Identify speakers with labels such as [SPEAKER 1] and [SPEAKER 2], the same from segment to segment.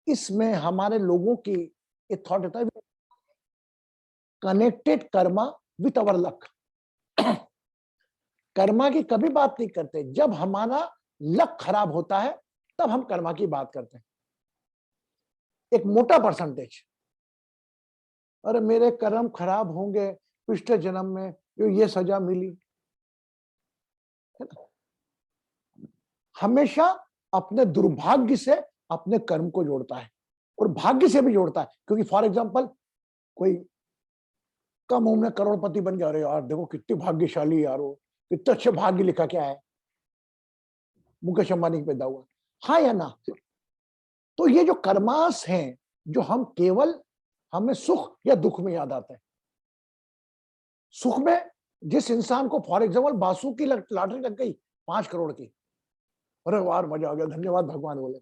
[SPEAKER 1] इसमें हमारे लोगों की एक थॉट होता है, connected Karma with our luck. Karma की कभी बात नहीं करते, जब हमारा लक खराब होता है तब हम कर्मा की बात करते हैं। एक मोटा परसेंटेज, अरे मेरे कर्म खराब होंगे, पिछले जन्म में ये सजा मिली। हमेशा अपने दुर्भाग्य से अपने कर्म को जोड़ता है, और भाग्य से भी जोड़ता है। क्योंकि फॉर एग्जांपल कोई कम उम्र में करोड़पति बन गया, अरे यार देखो कितनी भाग्यशाली यार, वो कितने अच्छे भाग्य लिखा क्या है, मुकेश अंबानी पैदा हुआ। हाँ या ना? तो ये जो कर्मास हैं, जो हम केवल हमें सुख या दुख में याद आते हैं। सुख में जिस इंसान को फॉर एग्जांपल बासु की लॉटरी लग गई 5 करोड़ की, अरे वाह मजा आ गया, धन्यवाद भगवान बोले।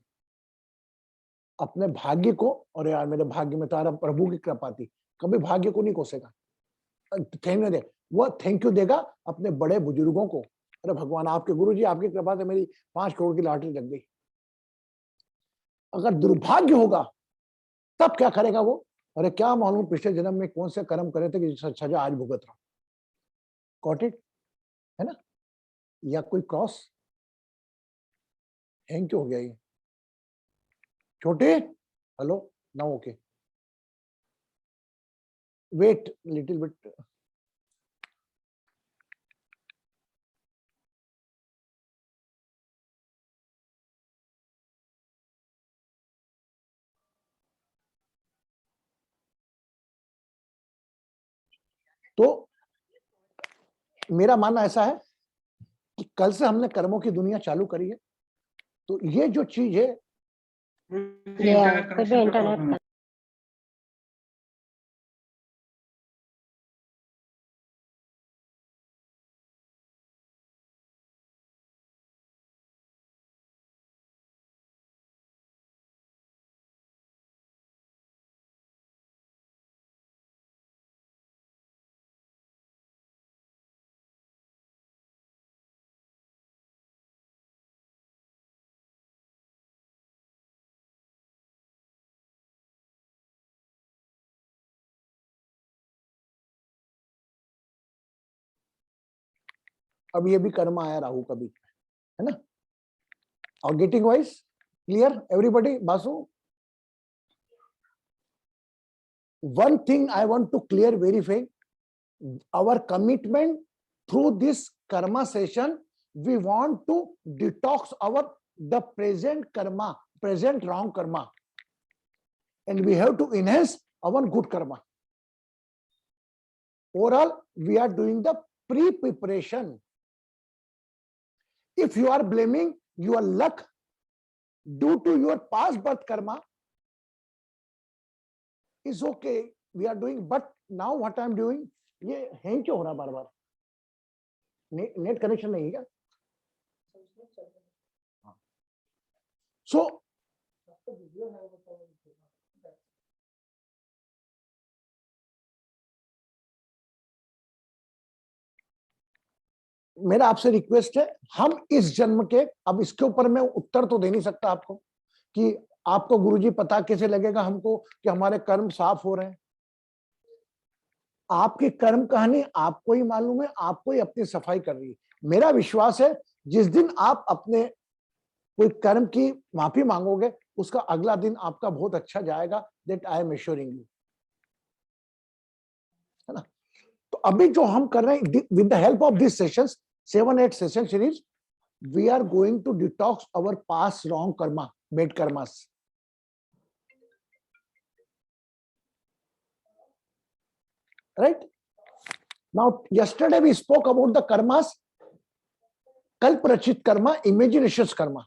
[SPEAKER 1] अपने भाग्य को, अरे यार मेरे भाग्य में तारा प्रभु की कृपा थी, कभी भाग्य को नहीं कोसेगा। थैंक दे, वो थैंक यू देगा अपने बड़े बुजुर्गों को, अरे भगवान आपके गुरुजी आपकी कृपा से मेरी 5 करोड़ की लॉटरी लग गई। अगर दुर्भाग्य होगा तब क्या करेगा वो, अरे क्या मालूम पिछले जन्म में कौन से कर्म करे थे कि सजा आज भुगत रहा। गॉट इट, है ना? या कोई क्रॉस हैंग क्यों हो गया ये छोटे? Hello now okay, wait little bit. तो मेरा मानना ऐसा है कि कल से हमने कर्मों की दुनिया चालू करी है, तो ये जो चीज है
[SPEAKER 2] इंटरनेट
[SPEAKER 1] अब ये भी कर्म आया राहु का बीच में, है ना? और getting wise clear everybody? Basu, one thing I want to clear verify, our commitment through this karma session, we want to detox our the present karma, present wrong karma, and we have to enhance our good karma. Overall, we are doing the pre-preparation. If you are blaming your luck due to your past birth karma, is okay, we are doing, but now what I am doing, ये hang क्यों हो रहा बार बार? Net connection नहीं है क्या? सो मेरा आपसे request है, हम इस जन्म के, अब इसके ऊपर मैं उत्तर तो दे नहीं सकता आपको कि आपको गुरुजी पता कैसे लगेगा हमको कि हमारे कर्म साफ हो रहे हैं। आपकी कर्म कहानी आपको ही मालूम है, आपको ही अपनी सफाई कर रही है। मेरा विश्वास है जिस दिन आप अपने कोई कर्म की माफी मांगोगे, उसका अगला दिन आपका बहुत अच्छा जाएगा, that I am assuring you, है ना? तो अभी जो हम कर रहे हैं with the help of this sessions, 7-8 session series, we are going to detox our past wrong karma, bad karmas. Right? Now, yesterday we spoke about the karmas, kalprachit karma, imaginations karma.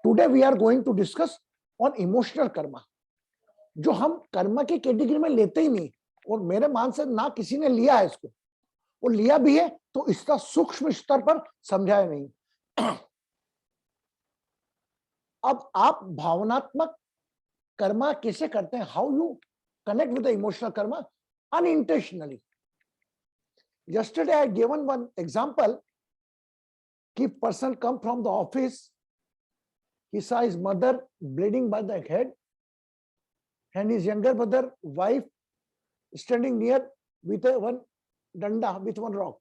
[SPEAKER 1] Today we are going to discuss on emotional karma, जो हम कर्मा की category में लेते ही नहीं, और मेरे मान से ना किसी ने लिया है इसको, और लिया भी है तो इसका सूक्ष्म स्तर पर समझाया नहीं। अब आप भावनात्मक कर्मा कैसे करते हैं, how you connect with the emotional Karma unintentionally. Yesterday I had given one example कि person come from the office, he saw his mother bleeding by the head, and his younger brother wife standing near with a one danda, with one rock.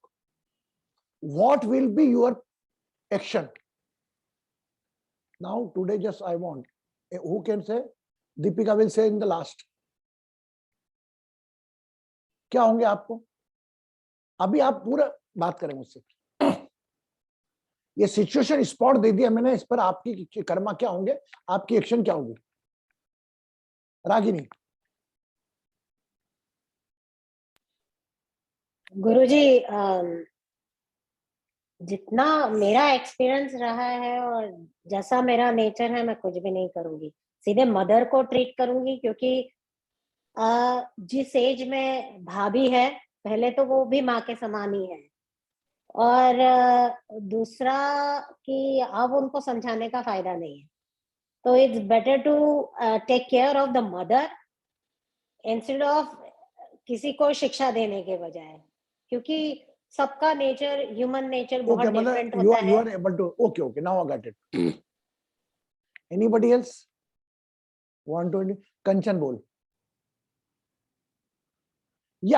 [SPEAKER 1] What will be your action? Now today just I want, who can say? Deepika will say in the last. क्या होंगे आपको? अभी आप पूरा बात करें मुझसे. ये सिचुएशन स्पॉट दे दिया मैंने, इस पर आपकी कर्मा क्या होंगे, आपकी एक्शन क्या होगी? रागिनी.
[SPEAKER 2] गुरुजी, जितना मेरा एक्सपीरियंस रहा है और जैसा मेरा नेचर है, मैं कुछ भी नहीं करूंगी. सीधे मदर को ट्रीट करूंगी, क्योंकि जिस एज में भाभी है, पहले तो वो भी माँ के समान ही है, और दूसरा कि अब उनको समझाने का फायदा नहीं है. तो it's better to take care of the mother instead of किसी को शिक्षा देने के बजाय, क्योंकि सबका नेचर, ह्यूमन नेचर बहुत डिफरेंट होता है.
[SPEAKER 1] You are able to, okay, now I got it. Anybody else want to? कंचन बोल. ये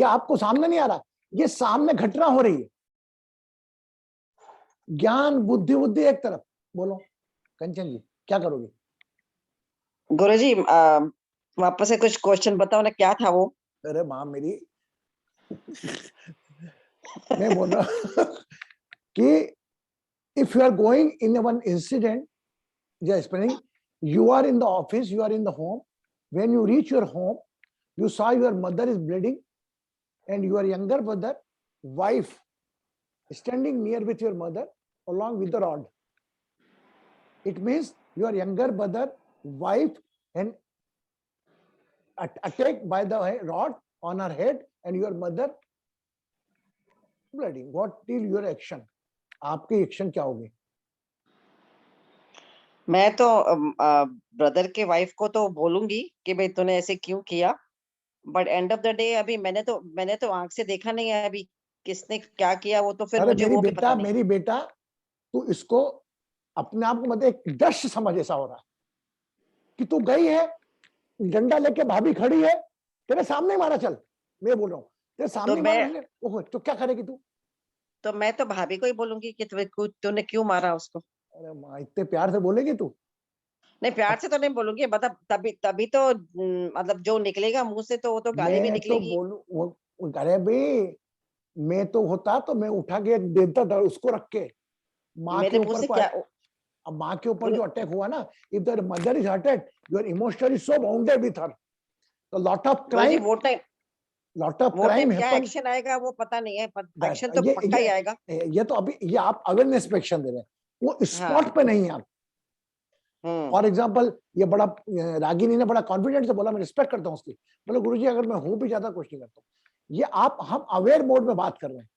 [SPEAKER 1] आपको सामने नहीं आ रहा, ये सामने घटना हो रही है. ज्ञान बुद्धि एक तरफ. बोलो कंचन जी, क्या करोगे?
[SPEAKER 3] गुरुजी, वापस से कुछ क्वेश्चन बताओ ना, क्या था वो?
[SPEAKER 1] अरे माँ मेरी, मैं बोल रहा कि if you are going in one incident, just explaining, you are in the office, you are in the home. When you reach your home, you saw your mother is bleeding, and your younger brother, wife, standing near with your mother along with the rod. It means your younger brother, wife, and attacked by the rod on her head, and your mother bleeding. What is your action? आपकी action क्या होगी?
[SPEAKER 3] मैं तो brother के wife को तो बोलूंगी कि भाई तूने ऐसे क्यों किया, but and of the day अभी मैंने तो आंख से देखा नहीं है अभी किसने क्या किया, वो तो फिर मुझे वो भी पता नहीं.
[SPEAKER 1] मेरी बेटा, तू इसको अपने आप को मतलब एक दृश्य समझ, ऐसा हो रहा है कि तू गई है, डंडा लेके भाभी खड़ी है, तेरे सामने मारा. चल, मैं बोल रहा हूँ, तेरे सामने मारा, तो क्या करेगी तू? तो
[SPEAKER 3] मैं तो भाभी को ही बोलूंगी कि तूने क्यों मारा उसको.
[SPEAKER 1] अरे माँ, इतने प्यार से बोलेगी तू?
[SPEAKER 3] नहीं, प्यार से तो नहीं बोलूंगी, मतलब तभी तो मतलब जो निकलेगा मुंह से तो वो तो गाली भी निकलेगी.
[SPEAKER 1] अरे भाई, मैं तो होता तो मैं उठा के देता था उसको रख के. माँ के ऊपर, अब माँ के ऊपर जो अटैक हुआ ना, if the mother is hurted, your emotionally so bounded with her, तो लॉट ऑफ क्राइम,
[SPEAKER 3] क्या एक्शन आएगा वो पता नहीं है, एक्शन तो पक्का ही आएगा.
[SPEAKER 1] ये तो अभी ये आप अवेयरनेस पे एक्शन दे रहे हैं, वो स्पॉट पे नहीं है आप. फॉर एग्जाम्पल, ये बड़ा रागिनी ने बड़ा कॉन्फिडेंस से बोला, मैं रिस्पेक्ट करता हूँ उसकी. बोले गुरुजी अगर मैं हूं भी ज्यादा कुछ नहीं करता हूँ. ये हम अवेयर मोड में बात कर रहे हैं.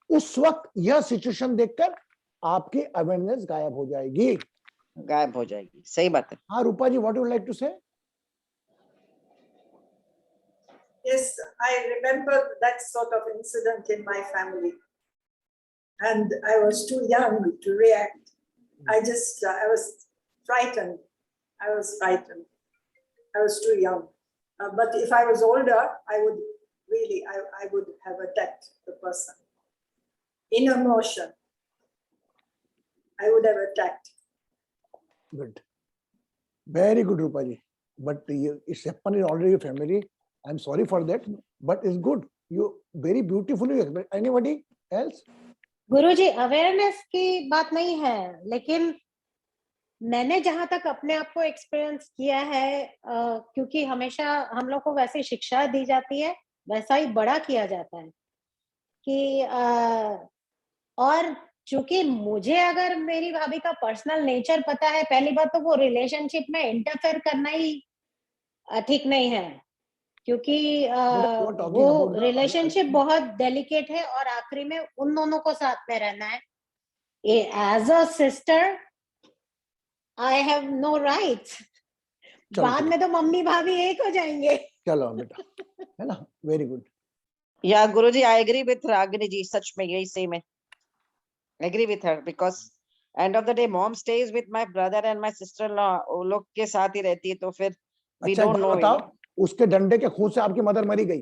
[SPEAKER 1] उस वक्त यह सिचुएशन देखकर आपकी अवेयरनेस गायब हो जाएगी.
[SPEAKER 3] सही बात है.
[SPEAKER 1] हाँ रूपा जी, व्हाट यू लाइक टू से?
[SPEAKER 4] Yes, I remember that sort of incident in my family, and I was too young to react. I was frightened. I was too young. But if I was older, I would have attacked the person. In emotion, I would have attacked.
[SPEAKER 1] Good. Very good, Rupa ji. But it's happened in already family. I'm sorry for that, but it's good. You very beautifully explained. Anybody else?
[SPEAKER 2] Guruji, awareness की बात नहीं है, लेकिन मैंने जहां तक अपने आप को एक्सपीरियंस किया है, क्योंकि हमेशा हम लोग को वैसे शिक्षा दी जाती है, वैसा ही बड़ा किया जाता है कि और चूंकि मुझे अगर मेरी भाभी का पर्सनल नेचर पता है, पहली बात तो वो रिलेशनशिप में इंटरफेयर करना ही ठीक नहीं है, क्योंकि वो रिलेशनशिप बहुत डेलिकेट है और आखिरी में उन दोनों को साथ में रहना है. As a sister I have no rights. बाद में तो मम्मी भाभी एक हो जाएंगे.
[SPEAKER 1] चलो बेटा, है ना? Very good.
[SPEAKER 3] या guruji, I agree with Ragini ji. सच में यही सेम है. Agree with her, because end of the day mom stage with my brother and my sister in law, वो लोग के साथ ही रहती है, तो फिर We
[SPEAKER 1] अच्छा एक
[SPEAKER 3] don't
[SPEAKER 1] बात
[SPEAKER 3] know.
[SPEAKER 1] बताओ, उसके डंडे के खून से आपकी मदर मरी गई,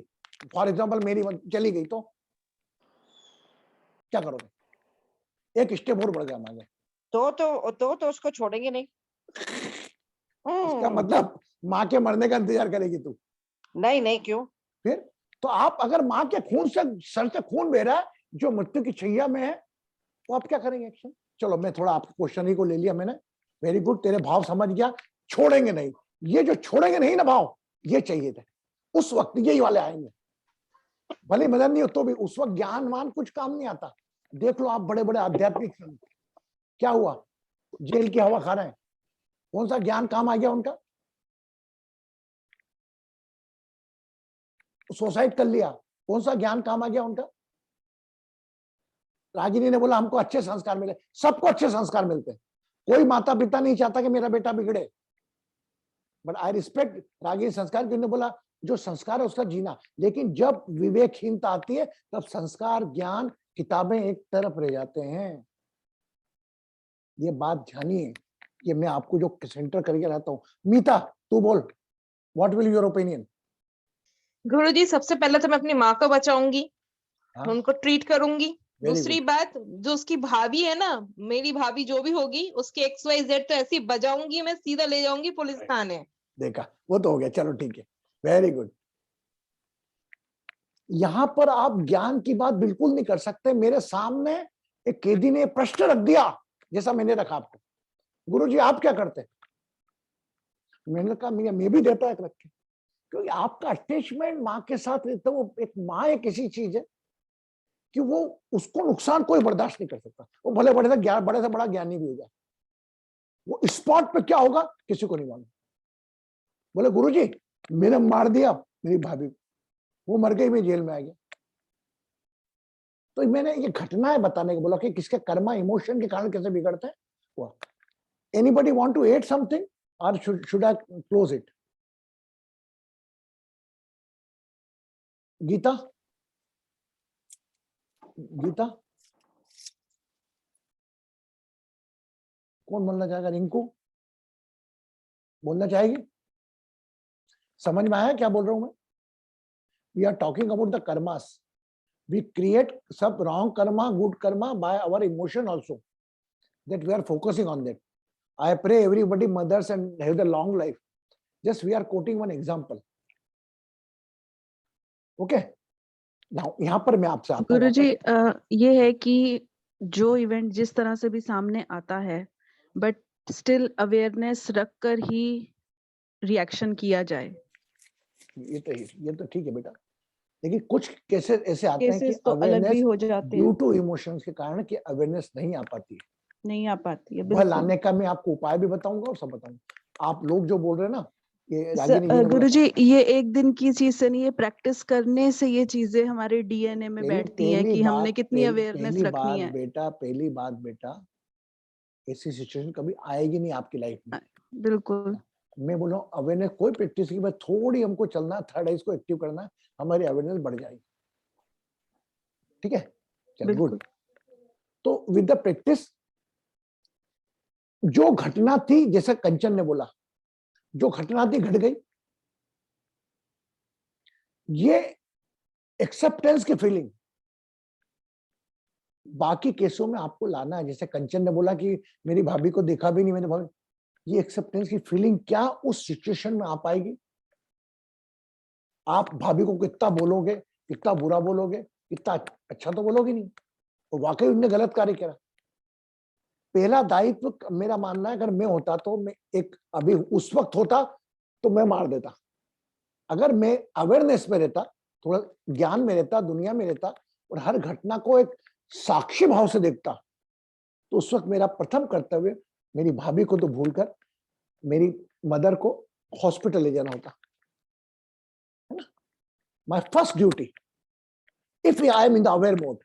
[SPEAKER 1] फॉर एग्जाम्पल मेरी चली गई, तो क्या करोगे? एक स्टेप और बढ़ गया मांगे,
[SPEAKER 3] तो उसको छोड़ेंगे नहीं।
[SPEAKER 1] इसका मतलब माँ के मरने का इंतजार करेगी तू?
[SPEAKER 3] नहीं नहीं, क्यों?
[SPEAKER 1] फिर तो आप अगर माँ के खून से सर से खून बह रहा है जो मृत्यु की छैया में है, तो आप क्या करेंगे एक्शन? चलो मैं थोड़ा आपके क्वेश्चन ही को ले लिया मैंने, वेरी गुड, तेरे भाव समझ गया, छोड़ेंगे नहीं, ये जो छोड़ेंगे नहीं ना भाव, ये चाहिए थे उस वक्त, यही वाले आएंगे, भले मदद नहीं हो तो भी उस वक्त ज्ञानवान कुछ काम नहीं आता। देख लो आप बड़े बड़े आध्यात्मिक संत, क्या हुआ? जेल की हवा खा रहे हैं, कौन सा ज्ञान काम आ गया उनका? सुसाइड कर लिया, कौन सा ज्ञान काम आ गया उनका? रागिनी ने बोला हमको अच्छे संस्कार मिले, सबको अच्छे संस्कार मिलते हैं, कोई माता पिता नहीं चाहता कि मेरा बेटा बिगड़े, बट आई रिस्पेक्ट रागिनी संस्कार, जिन्होंने बोला जो संस्कार है उसका जीना, लेकिन जब विवेकहीनता आती है तब संस्कार ज्ञान किताबें एक तरफ रह जाते हैं। ये बात जानिए, ये मैं आपको जो सेंटर करके रहता हूँ। मीता तू बोल, व्हाट विल योर ओपिनियन?
[SPEAKER 5] गुरुजी, सबसे पहले तो मैं अपनी माँ को बचाऊंगी,
[SPEAKER 1] हाँ,
[SPEAKER 5] उनको ट्रीट करूंगी।
[SPEAKER 1] Very
[SPEAKER 5] दूसरी बात, जो उसकी भाभी है ना, मेरी भाभी जो भी होगी, उसके XYZ तो ऐसी बजाऊंगी मैं, सीधा ले जाऊंगी पुलिस थाने।
[SPEAKER 1] देखा, वो तो हो गया, चलो ठीक है, वेरी गुड। यहां पर आप ज्ञान की बात बिल्कुल नहीं कर सकते। मेरे सामने एक कैदी ने प्रश्न रख दिया जैसा मैंने रखा आपको, गुरुजी आप क्या करते? मैंने कहा मैं भी देता है रख के, क्योंकि आपका अटैचमेंट माँ के साथ रहता है। वो एक माँ एक ऐसी चीज है कि वो उसको नुकसान कोई बर्दाश्त नहीं कर सकता, वो भले बड़े से बड़े से बड़ा ज्ञानी भी हो जाए, वो स्पॉट पे क्या होगा किसी को नहीं मालूम। बोले गुरुजी मैंने मार दिया मेरी भाभी को, वो मर गई, मैं जेल में आ गया। तो मैंने ये घटनाएं बताने को बोला कि किसके कर्मा इमोशन के कारण कैसे बिगड़ते हैं। हुआ anybody want to add something और should I close it? Geeta, Geeta कौन बोलना चाहेगा? रिंकू बोलना चाहेगी? समझ में आया क्या बोल रहा हूं मैं? We are talking about the karmas, we create सब wrong karma good karma by our emotion also, that we are focusing on that. I pray everybody mothers and have the long life. Just we are quoting one example. Okay? Now यहाँ पर मैं आपसे आता हूँ।
[SPEAKER 6] गुरुजी, ये है कि जो इवेंट जिस तरह से भी सामने आता है, बट स्टिल अवेयरनेस रखकर ही रिएक्शन किया जाए।
[SPEAKER 1] ये तो ठीक है बेटा, लेकिन कुछ केसेस ऐसे आते हैं कि
[SPEAKER 6] केसेस तो अलग भी
[SPEAKER 1] अवेयरनेस
[SPEAKER 6] हो जाते
[SPEAKER 1] ड्यू
[SPEAKER 6] हैं,
[SPEAKER 1] टू इमोशंस के कारण कि अवेयरनेस नहीं आ पाती है,
[SPEAKER 6] नहीं आ पाती है।
[SPEAKER 1] वह
[SPEAKER 6] बिल्कुल
[SPEAKER 1] लाने का मैं आपको उपाय भी बताऊंगा और सब बताऊंगा। आप लोग जो बोल रहे हैं ना, ये रागिनी जी ने बोला
[SPEAKER 6] गुरुजी, ये एक दिन की चीज से नहीं है, प्रैक्टिस करने से ये चीजें हमारे डीएनए में बैठती हैं कि हमने कितनी अवेयरनेस रखनी है।
[SPEAKER 1] पहली बात बेटा, ऐसी सिचुएशन कभी आएगी नहीं आपकी लाइफ में।
[SPEAKER 6] बिल्कुल
[SPEAKER 1] मैं बोल रहा हूँ अवेयरनेस कोई प्रैक्टिस की बस थोड़ी हमको चलना, थर्ड आइज को एक्टिव करना, हमारी अवेयरनेस बढ़ जाएगी। ठीक है, चलो
[SPEAKER 6] बिल्कुल।
[SPEAKER 1] गुड। तो विद द प्रैक्टिस जो घटना थी, जैसे कंचन ने बोला, जो घटना थी घट गई, ये एक्सेप्टेंस की फीलिंग बाकी केसों में आपको लाना है। जैसे कंचन ने बोला कि मेरी भाभी को देखा भी नहीं मैंने, भाभी, ये एक्सेप्टेंस की फीलिंग क्या उस सिचुएशन में आ पाएगी? आप भाभी को कितना बोलोगे, कितना बुरा बोलोगे, कितना अच्छा तो बोलोगे नहीं, तो वाकई उनने गलत कार्य किया। पहला दायित्व मेरा मानना है, अगर मैं होता तो मैं एक अभी उस वक्त होता तो मैं मार देता। अगर मैं अवेयरनेस में रहता, थोड़ा ज्ञान में रहता, दुनिया में रहता और हर घटना को एक साक्षी भाव से देखता, तो उस वक्त मेरा प्रथम कर्तव्य मेरी भाभी को तो भूलकर मेरी मदर को हॉस्पिटल ले जाना होता, है ना? My first duty, if I am in the aware mode,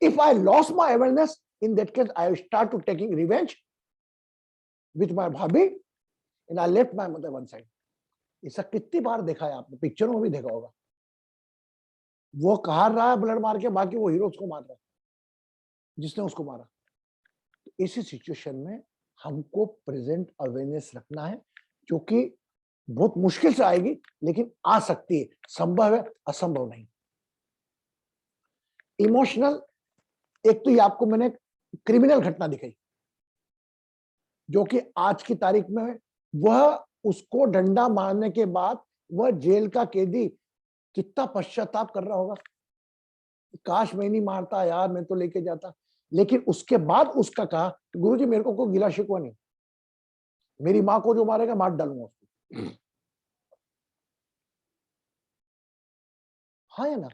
[SPEAKER 1] if I lost my awareness, in that case I start to taking revenge with my bhabhi and I left my mother one side. ऐसा कितनी बार देखा है आपने, पिक्चरों में भी देखा होगा। वो कहार रहा है ब्लड मार के, बाकी वो हीरो उसको मार रहा है जिसने उसको मारा। तो इसी सिचुएशन में हमको प्रेजेंट अवेयरनेस रखना है, जो कि बहुत मुश्किल से आएगी, लेकिन आ सकती है, संभव है, असंभव नहीं। इमोशनल, एक तो ये आपको मैंने क्रिमिनल घटना दिखाई, जो कि आज की तारीख में वह उसको डंडा मारने के बाद वह जेल का कैदी कितना पश्चाताप कर रहा होगा, काश मैं नहीं मारता यार, मैं तो लेके जाता। लेकिन उसके बाद उसका कहा, गुरुजी मेरे को कोई गिला शिकवा नहीं, मेरी माँ को जो मारेगा मार डालूंगा उसको। हाँ या ना,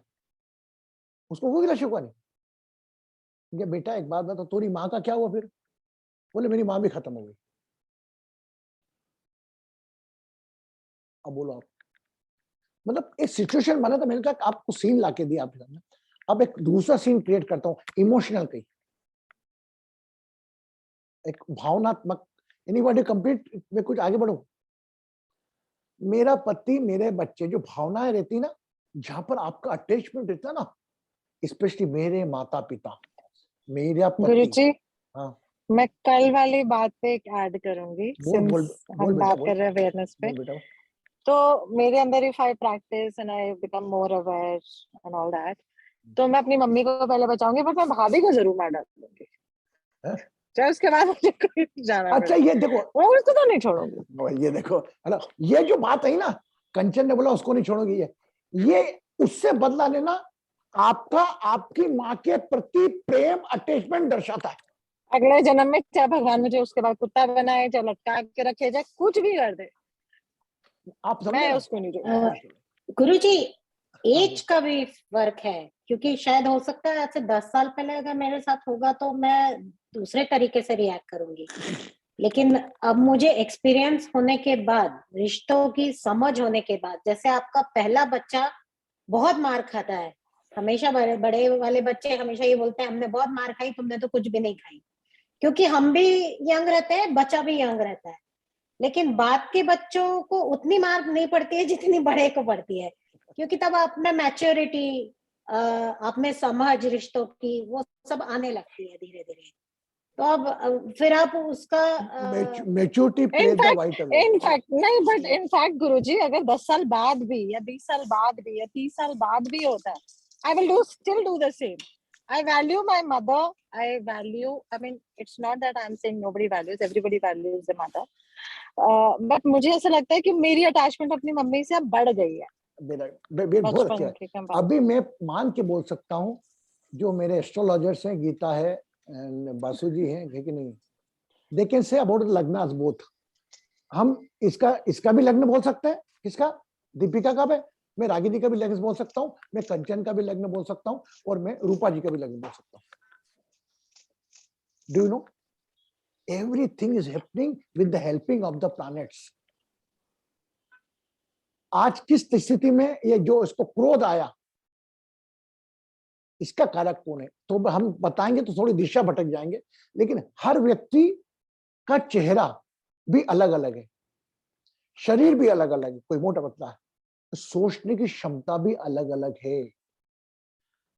[SPEAKER 1] उसको कोई गिला शिकवा नहीं। ये बेटा एक बात बता, तेरी माँ का क्या हुआ फिर? बोले मेरी माँ भी खत्म हो गई। अब बोलो आप, मतलब एक सिचुएशन बना था, मैंने कहा आपको सीन लाके दिया आपके सामने। अब एक दूसरा सीन क्रिएट करता हूँ, इमोशनल कहीं, एक भावनात्मक। एनीबॉडी कंप्लीट में कुछ आगे बढ़ो। मेरा पति, मेरे बच्चे, जो भावनाएं रहती ना, जहां पर आपका अटैचमेंट रहता है ना, स्पेशली मेरे माता पिता, मेरा पति।
[SPEAKER 7] गुरुजी,
[SPEAKER 1] हाँ
[SPEAKER 7] मैं कल वाली बात पे एक ऐड करूंगी,
[SPEAKER 1] बोल बोल
[SPEAKER 7] सिंस
[SPEAKER 1] बोल
[SPEAKER 7] हम
[SPEAKER 1] बेटा,
[SPEAKER 7] बात
[SPEAKER 1] बोल
[SPEAKER 7] कर रहे हैं अवेयरनेस पे।
[SPEAKER 1] बोल बेटा।
[SPEAKER 7] तो मेरे अंदर if I practice and I become more aware and all that, तो मैं अपनी मम्मी को पहले बचाऊंगी, बट मैं भाभी को जरूर मार डालूंगी,
[SPEAKER 1] हैं?
[SPEAKER 7] चाहे उसके बाद मुझे कोई जाना
[SPEAKER 1] अच्छा
[SPEAKER 7] पड़े,
[SPEAKER 1] ये देखो,
[SPEAKER 7] वो उसको तो नहीं छोड़ूंगी।
[SPEAKER 1] ये देखो, है ना, ये जो बात है ना, कंचन ने बोला उसको नहीं छोड़ोगी, ये उससे बदला लेना आपका आपकी माँ के प्रति प्रेम, अटैचमेंट दर्शाता है।
[SPEAKER 7] अगले जन्म में चाहे भगवान मुझे उसके बाद कुत्ता बनाए, चाहे लटका के रखे, चाहे कुछ भी कर दे,
[SPEAKER 1] आप समझे
[SPEAKER 7] मैं
[SPEAKER 1] ना?
[SPEAKER 7] उसको नहीं छोड़ूंगी।
[SPEAKER 2] गुरुजी, एज का भी फर्क है, क्योंकि शायद हो सकता है आज से 10 साल पहले अगर मेरे साथ होगा तो मैं दूसरे तरीके से रिएक्ट करूंगी, लेकिन अब मुझे एक्सपीरियंस होने के बाद, रिश्तों की समझ होने के बाद, जैसे आपका पहला बच्चा बहुत मार खाता है, हमेशा बड़े बड़े वाले बच्चे हमेशा ये बोलते हैं हमने बहुत मार खाई, तुमने तो कुछ भी नहीं खाई, क्योंकि हम भी यंग रहते हैं, बच्चा भी यंग रहता है। लेकिन बाद के बच्चों को उतनी मार नहीं पड़ती है जितनी बड़े को पड़ती है, क्योंकि तब आप में मैच्योरिटी, आप में समझ रिश्तों की, वो सब आने लगती है धीरे धीरे। तो अब फिर आप उसका
[SPEAKER 1] maturity play the vital role.
[SPEAKER 7] In fact नहीं, बट इनफैक्ट गुरुजी, अगर 10 साल बाद भी या 20 साल बाद भी या 30 साल बाद भी होता है, I will still do the same. I value my mother. I mean, it's not that I'm saying nobody values, everybody values the mother. But मुझे ऐसा लगता है कि मेरी अटैचमेंट अपनी मम्मी से अब बढ़ गई है
[SPEAKER 1] बहुत अच्छा है।
[SPEAKER 7] के कंपैरिजन।
[SPEAKER 1] अभी मैं मान के बोल सकता हूँ, जो मेरे एस्ट्रोलॉजर्स हैं, गीता है, बासु जी है कि नहीं, दे कैन से अबाउट लग्नास बोथ। हम इसका भी लग्न बोल सकते हैं, किसका, दीपिका का भी, मैं रागिनी का भी लग्न बोल सकता हूँ, मैं कंचन का भी लग्न बोल सकता हूँ, और मैं रूपा जी का भी लग्न बोल सकता हूँ। Do you know, everything is happening with the helping of the planets. आज किस स्थिति में ये जो इसको क्रोध आया, इसका कारक कौन है, तो हम बताएंगे तो थोड़ी दिशा भटक जाएंगे, लेकिन हर व्यक्ति का चेहरा भी अलग अलग है, शरीर भी अलग अलग है, कोई मोटा पतला है, सोचने की क्षमता भी अलग अलग है,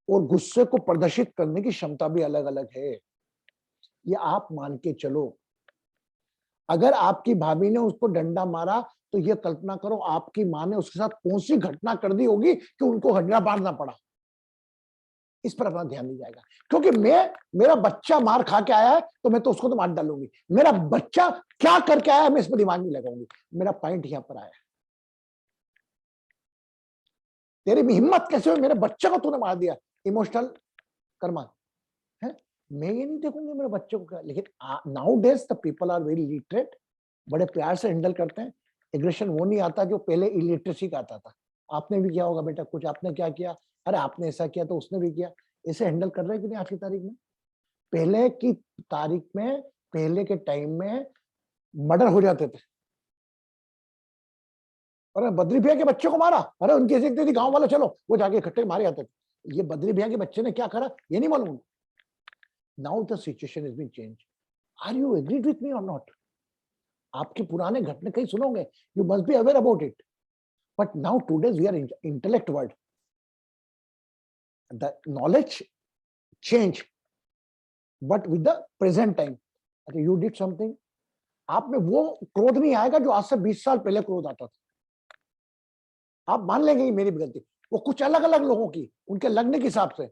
[SPEAKER 1] और गुस्से को प्रदर्शित करने की क्षमता भी अलग अलग है। ये आप मान के चलो। अगर आपकी भाभी ने उसको डंडा मारा, तो ये कल्पना करो आपकी माँ ने उसके साथ कौन सी घटना कर दी होगी कि उनको डंडा मारना पड़ा। इस पर अपना ध्यान नहीं जाएगा, क्योंकि मेरा बच्चा मार खा के आया है, तो मैं तो उसको तो मार डालूंगी। मेरा बच्चा क्या करके आया है, मैं इस पर दिमाग नहीं लगाऊंगी। मेरा पॉइंट यहां पर आया, तेरी भी हिम्मत कैसे हुई, मेरे बच्चे को तूने मार दिया, इमोशनल कर्मा है। मैं ये नहीं देखूंगी मेरे बच्चे को क्या, लेकिन now days the people are very literate, बड़े प्यार से हैंडल करते हैं। एग्रेशन वो नहीं आता जो पहले इलिटरेसी का आता था। आपने भी किया होगा बेटा, कुछ आपने क्या किया, अरे आपने ऐसा किया तो उसने भी किया, ऐसे हैंडल कर रहे हैं कि नहीं आज की तारीख में। पहले की तारीख में, पहले के टाइम में मर्डर हो जाते थे, अरे बद्री भैया के बच्चे को मारा, अरे उनकी ऐसी गांव वाले चलो, वो जाके इकट्ठे मारे जाते थे। ये बद्री भैया के बच्चे ने क्या करा ये नहीं मालूम। Now the situation is been change. Are you agreed with me और नॉट? आपके पुराने घटने कहीं सुनोगे, you must be aware about it, but now today's we are intellect world, the knowledge change, but with the present time. You did something, आप में वो क्रोध नहीं आएगा जो आज से 20 साल पहले क्रोध आता था। आप मान लेंगे कि मेरी भी गलती, वो कुछ अलग अलग लोगों की उनके लगने के हिसाब से।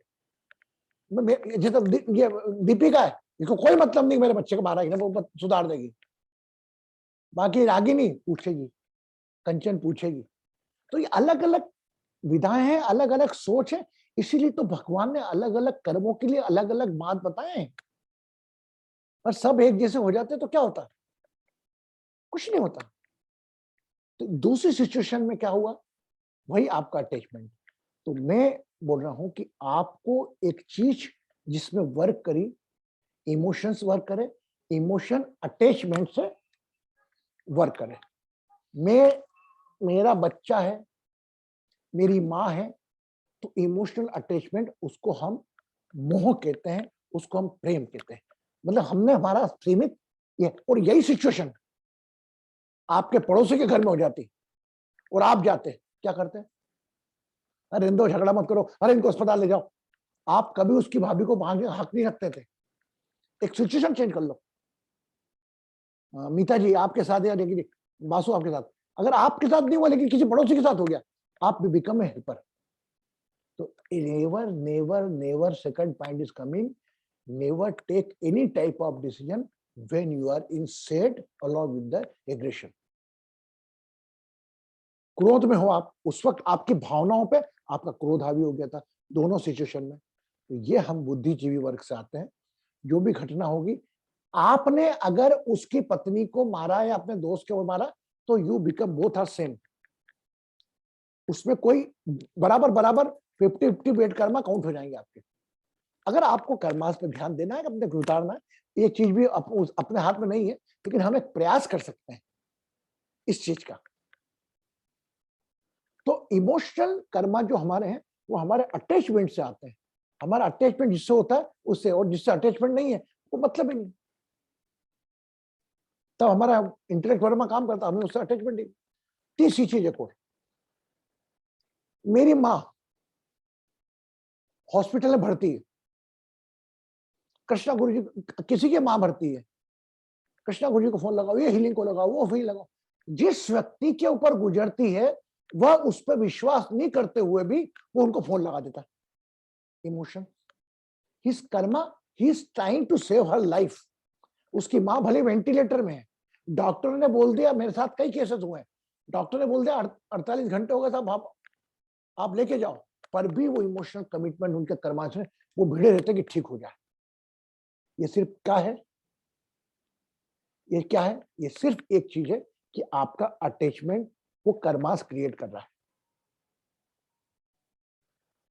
[SPEAKER 1] जैसे ये दीपिका है, इसको कोई मतलब नहीं मेरे बच्चे को मारा कि वो सुधार देगी, बाकी रागिनी पूछेगी, कंचन पूछेगी। तो ये अलग अलग विधाएं हैं, अलग अलग सोच है, इसीलिए तो भगवान ने अलग अलग कर्मों के लिए अलग अलग बात बताए हैं। और सब एक जैसे हो जाते तो क्या होता? कुछ नहीं होता। तो दूसरी सिचुएशन में क्या हुआ? वही आपका अटैचमेंट। तो मैं बोल रहा हूं कि आपको एक चीज जिसमें वर्क करी, इमोशंस वर्क करे, इमोशन अटैचमेंट से वर्क करे। मेरा बच्चा है, मेरी माँ है, तो इमोशनल अटैचमेंट उसको हम मोह कहते हैं, उसको हम प्रेम कहते हैं। मतलब हमने हमारा सीमित ये, और यही सिचुएशन आपके पड़ोसी के घर में हो जाती और आप जाते, क्या करते हैं? अरे इनको झगड़ा मत करो, अरे इनको अस्पताल ले जाओ। आप कभी उसकी भाभी को मांगे हक नहीं रखते थे। एक सिचुएशन चेंज कर लो। मीता जी आपके साथ या लेकिन बासु आपके साथ, अगर आपके साथ नहीं हुआ लेकिन किसी पड़ोसी के साथ हो गया, आप भी बिकम ए हेल्पर। तो never never never, second point is coming, never take any type of decision when you are in sad along with the aggression. क्रोध में हो आप, उस वक्त आपकी भावनाओं पे आपका क्रोध हावी हो गया था, दोनों सिचुएशन में। तो ये हम बुद्धिजीवी वर्ग से आते हैं। जो भी घटना होगी, आपने अगर उसकी पत्नी को मारा या अपने दोस्त को मारा, तो you become both are same. उसमें कोई बराबर बराबर 50-50 वेट कर्मा काउंट हो जाएंगे आपके। अगर आपको कर्मास पे ध्यान देना है, अपने उतारना है, ये चीज भी अपने हाथ में नहीं है, लेकिन हम एक प्रयास कर सकते हैं इस चीज का। तो इमोशनल कर्मा जो हमारे हैं, वो हमारे अटैचमेंट से आते हैं। हमारा अटैचमेंट जिससे होता है उससे, और जिससे अटैचमेंट नहीं है वो मतलब ही नहीं। तब हमारा इंटेलेक्ट वर्मा काम करता, हमें उससे अटैचमेंट नहीं। तीसरी चीज एक और, मेरी माँ हॉस्पिटल में भर्ती है, कृष्णा गुरु जी किसी की माँ भर्ती है, कृष्णा गुरु जी को फोन लगाओ, ये हीलिंग को लगाओ, वो हीलिंग लगाओ। जिस व्यक्ति के ऊपर गुजरती है वह उस पर विश्वास नहीं करते हुए भी वो उनको फोन लगा देता है। Emotion, his karma, he is trying to save her life. उसकी माँ भले वेंटिलेटर में है, डॉक्टर ने बोल दिया, मेरे साथ कई केसेस हुए हैं, डॉक्टर ने बोल दिया 48 घंटे हो गए साहब, आप लेके जाओ, पर भी वो इमोशनल कमिटमेंट उनके कर्मा से वो भिड़े रहते कि ठीक हो जाए। ये सिर्फ क्या है? ये क्या है? ये सिर्फ एक चीज है कि आपका अटैचमेंट वो कर्मास क्रिएट कर रहा है।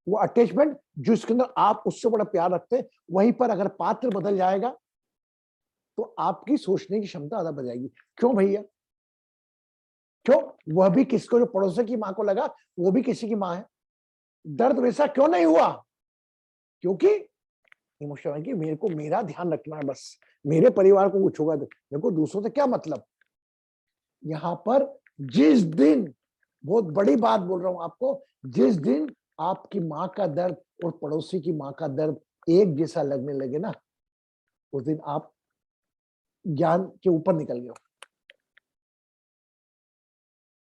[SPEAKER 1] वो अटैचमेंट जिसके अंदर आप उससे बड़ा प्यार रखते हैं, वहीं पर अगर पात्र बदल जाएगा तो आपकी सोचने की क्षमता ज्यादा बढ़ जाएगी। क्यों भैया? क्यों? वह भी किसको, जो पड़ोसी की मां को लगा वो भी किसी की मां है। दर्द वैसा क्यों नहीं हुआ? क्योंकि इमोशन है कि मेरे को मेरा ध्यान रखना है, बस मेरे परिवार को कुछ होगा मेरे को दूसरों से क्या मतलब। यहां पर जिस दिन, बहुत बड़ी बात बोल रहा हूं आपको, जिस दिन आपकी माँ का दर्द और पड़ोसी की माँ का दर्द एक जैसा लगने लगे ना, उस दिन आप ज्ञान के ऊपर निकल गए हो।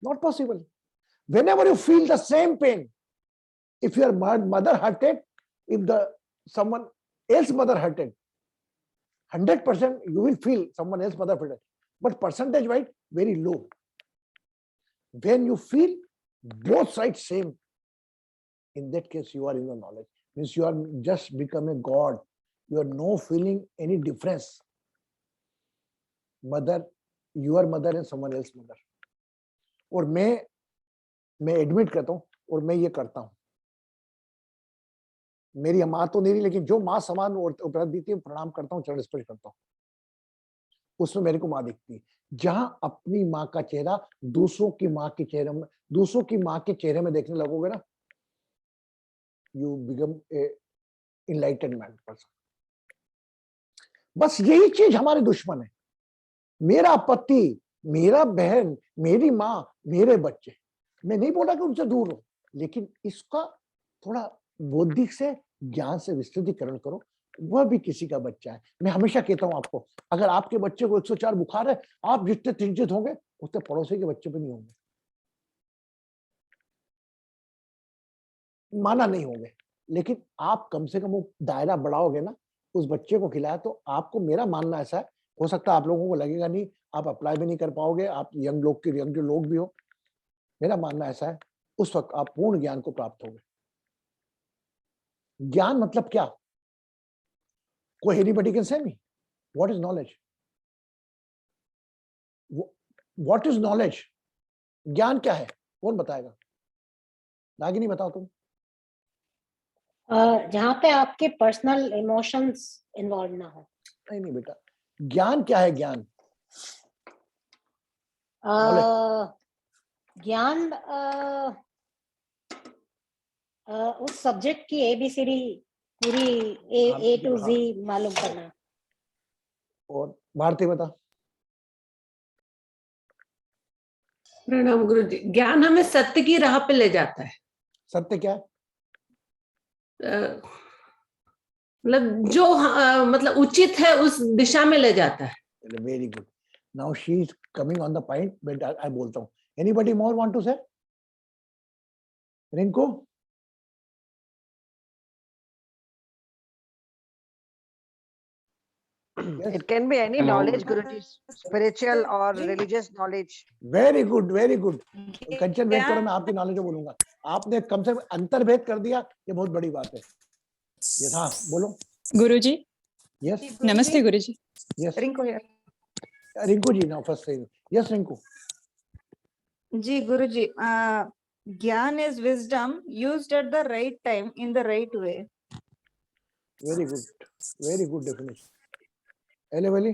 [SPEAKER 1] Not possible. Whenever you feel the same pain, if your mother hurted, if someone else mother hurted, 100% you will feel someone else mother hurted, but percentage wise very low. When you feel both sides same, in that case you are in the knowledge, means you are just become a god. You are no feeling any difference, mother, your mother and someone else mother. और मैं admit करता हूं और मैं ये करता हूं। मेरी माँ तो नहीं, लेकिन जो माँ समान उपलब्ध देती है प्रणाम करता हूँ, चरण स्पर्श करता हूँ, उसमें मेरे को माँ दिखती है। जहां अपनी माँ का चेहरा दूसरों की माँ के चेहरे में, दूसरों की माँ के चेहरे में देखने लगोगे ना, you become a enlightened person. बस यही चीज हमारे दुश्मन है। मेरा पति, मेरा बहन, मेरी माँ, मेरे बच्चे। मैं नहीं बोला कि उनसे दूर हो, लेकिन इसका थोड़ा बौद्धिक से, ज्ञान से विस्तृतीकरण करो। वह भी किसी का बच्चा है। मैं हमेशा कहता हूं आपको, अगर आपके बच्चे को 104 बुखार है, आप जितने चिंतित होंगे उतने पड़ोसी के बच्चे पे नहीं होंगे। माना नहीं होंगे, लेकिन आप कम से कम वो दायरा बढ़ाओगे ना, उस बच्चे को खिलाया, तो आपको, मेरा मानना ऐसा है, हो सकता है आप लोगों को लगेगा नहीं, आप अप्लाई भी नहीं कर पाओगे, आप यंग जो लोग भी हो, मेरा मानना ऐसा है, उस वक्त आप पूर्ण ज्ञान को प्राप्त होगे। ज्ञान मतलब क्या? कोई anybody can say me what is knowledge? What is knowledge? ज्ञान क्या है? कौन बताएगा? रागिनी बताओ तुम।
[SPEAKER 2] जहाँ पे आपके पर्सनल इमोशंस इन्वॉल्व ना हो।
[SPEAKER 1] नहीं बेटा, ज्ञान क्या है? ज्ञान
[SPEAKER 2] ज्ञान उस सब्जेक्ट की ABCD पूरी A to Z मालूम करना।
[SPEAKER 1] और भारती बता।
[SPEAKER 8] प्रणाम गुरु जी। ज्ञान हमें सत्य की राह पे ले जाता है।
[SPEAKER 1] सत्य क्या है?
[SPEAKER 8] मतलब जो मतलब उचित है उस दिशा में ले जाता है।
[SPEAKER 1] Very good. Now she is coming on the point, but I बोलता हूँ। एनीबॉडी मोर वांट टू से? Rinku? Yes.
[SPEAKER 3] It can be any knowledge, Guruji, spiritual or religious knowledge.
[SPEAKER 1] Very good, very good. Kanchan wait करो, मैं आपकी knowledge बोलूंगा। आपने कम से कम अंतर्भेद कर दिया, ये बहुत बड़ी बात है। यस, हाँ बोलो।
[SPEAKER 9] गुरुजी।
[SPEAKER 1] यस,
[SPEAKER 9] नमस्ते गुरुजी।
[SPEAKER 1] यस
[SPEAKER 3] रिंकू है।
[SPEAKER 1] रिंकू जी ना फर्स्ट से। यस रिंकू
[SPEAKER 10] जी गुरुजी, ज्ञान is wisdom used at the right time in the right way.
[SPEAKER 1] Very good definition. एलेवली?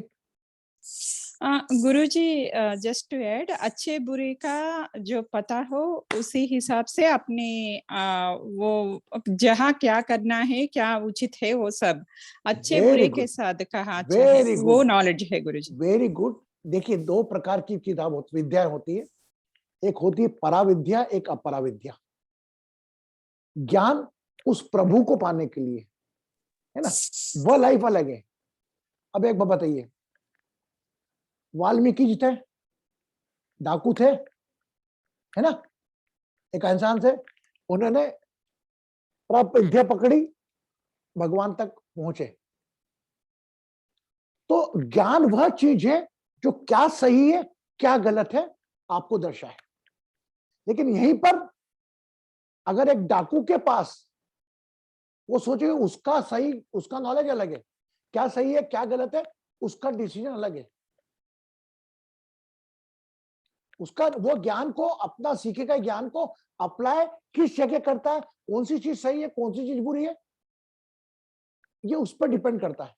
[SPEAKER 9] गुरुजी, जस्ट टू ऐड, अच्छे बुरे का जो पता हो उसी हिसाब से अपने वो जहाँ क्या करना है, क्या उचित है, वो सब अच्छे बुरे के साथ कहा अच्छा है, वो नॉलेज है गुरुजी।
[SPEAKER 1] Very good. देखिए, दो प्रकार की किताब विद्या होती है, एक होती है पराविद्या, एक अपराविद्या। ज्ञान उस प्रभु को पाने के लिए है ना, वह लाइफ अलग है। अब एक बात बताइए, वाल्मीकि जी थे, डाकू थे, है ना, एक इंसान से, उन्होंने विद्या पकड़ी, भगवान तक पहुंचे। तो ज्ञान वह चीज है जो क्या सही है क्या गलत है आपको दर्शाए। लेकिन यहीं पर अगर एक डाकू के पास, वो सोचे उसका सही, उसका नॉलेज अलग है, क्या सही है क्या गलत है उसका डिसीजन अलग है, उसका वो ज्ञान को, अपना सीखे गए ज्ञान को अप्लाई किस जगह करता है, कौन सी चीज सही है कौन सी चीज बुरी है, ये उस पर डिपेंड करता है।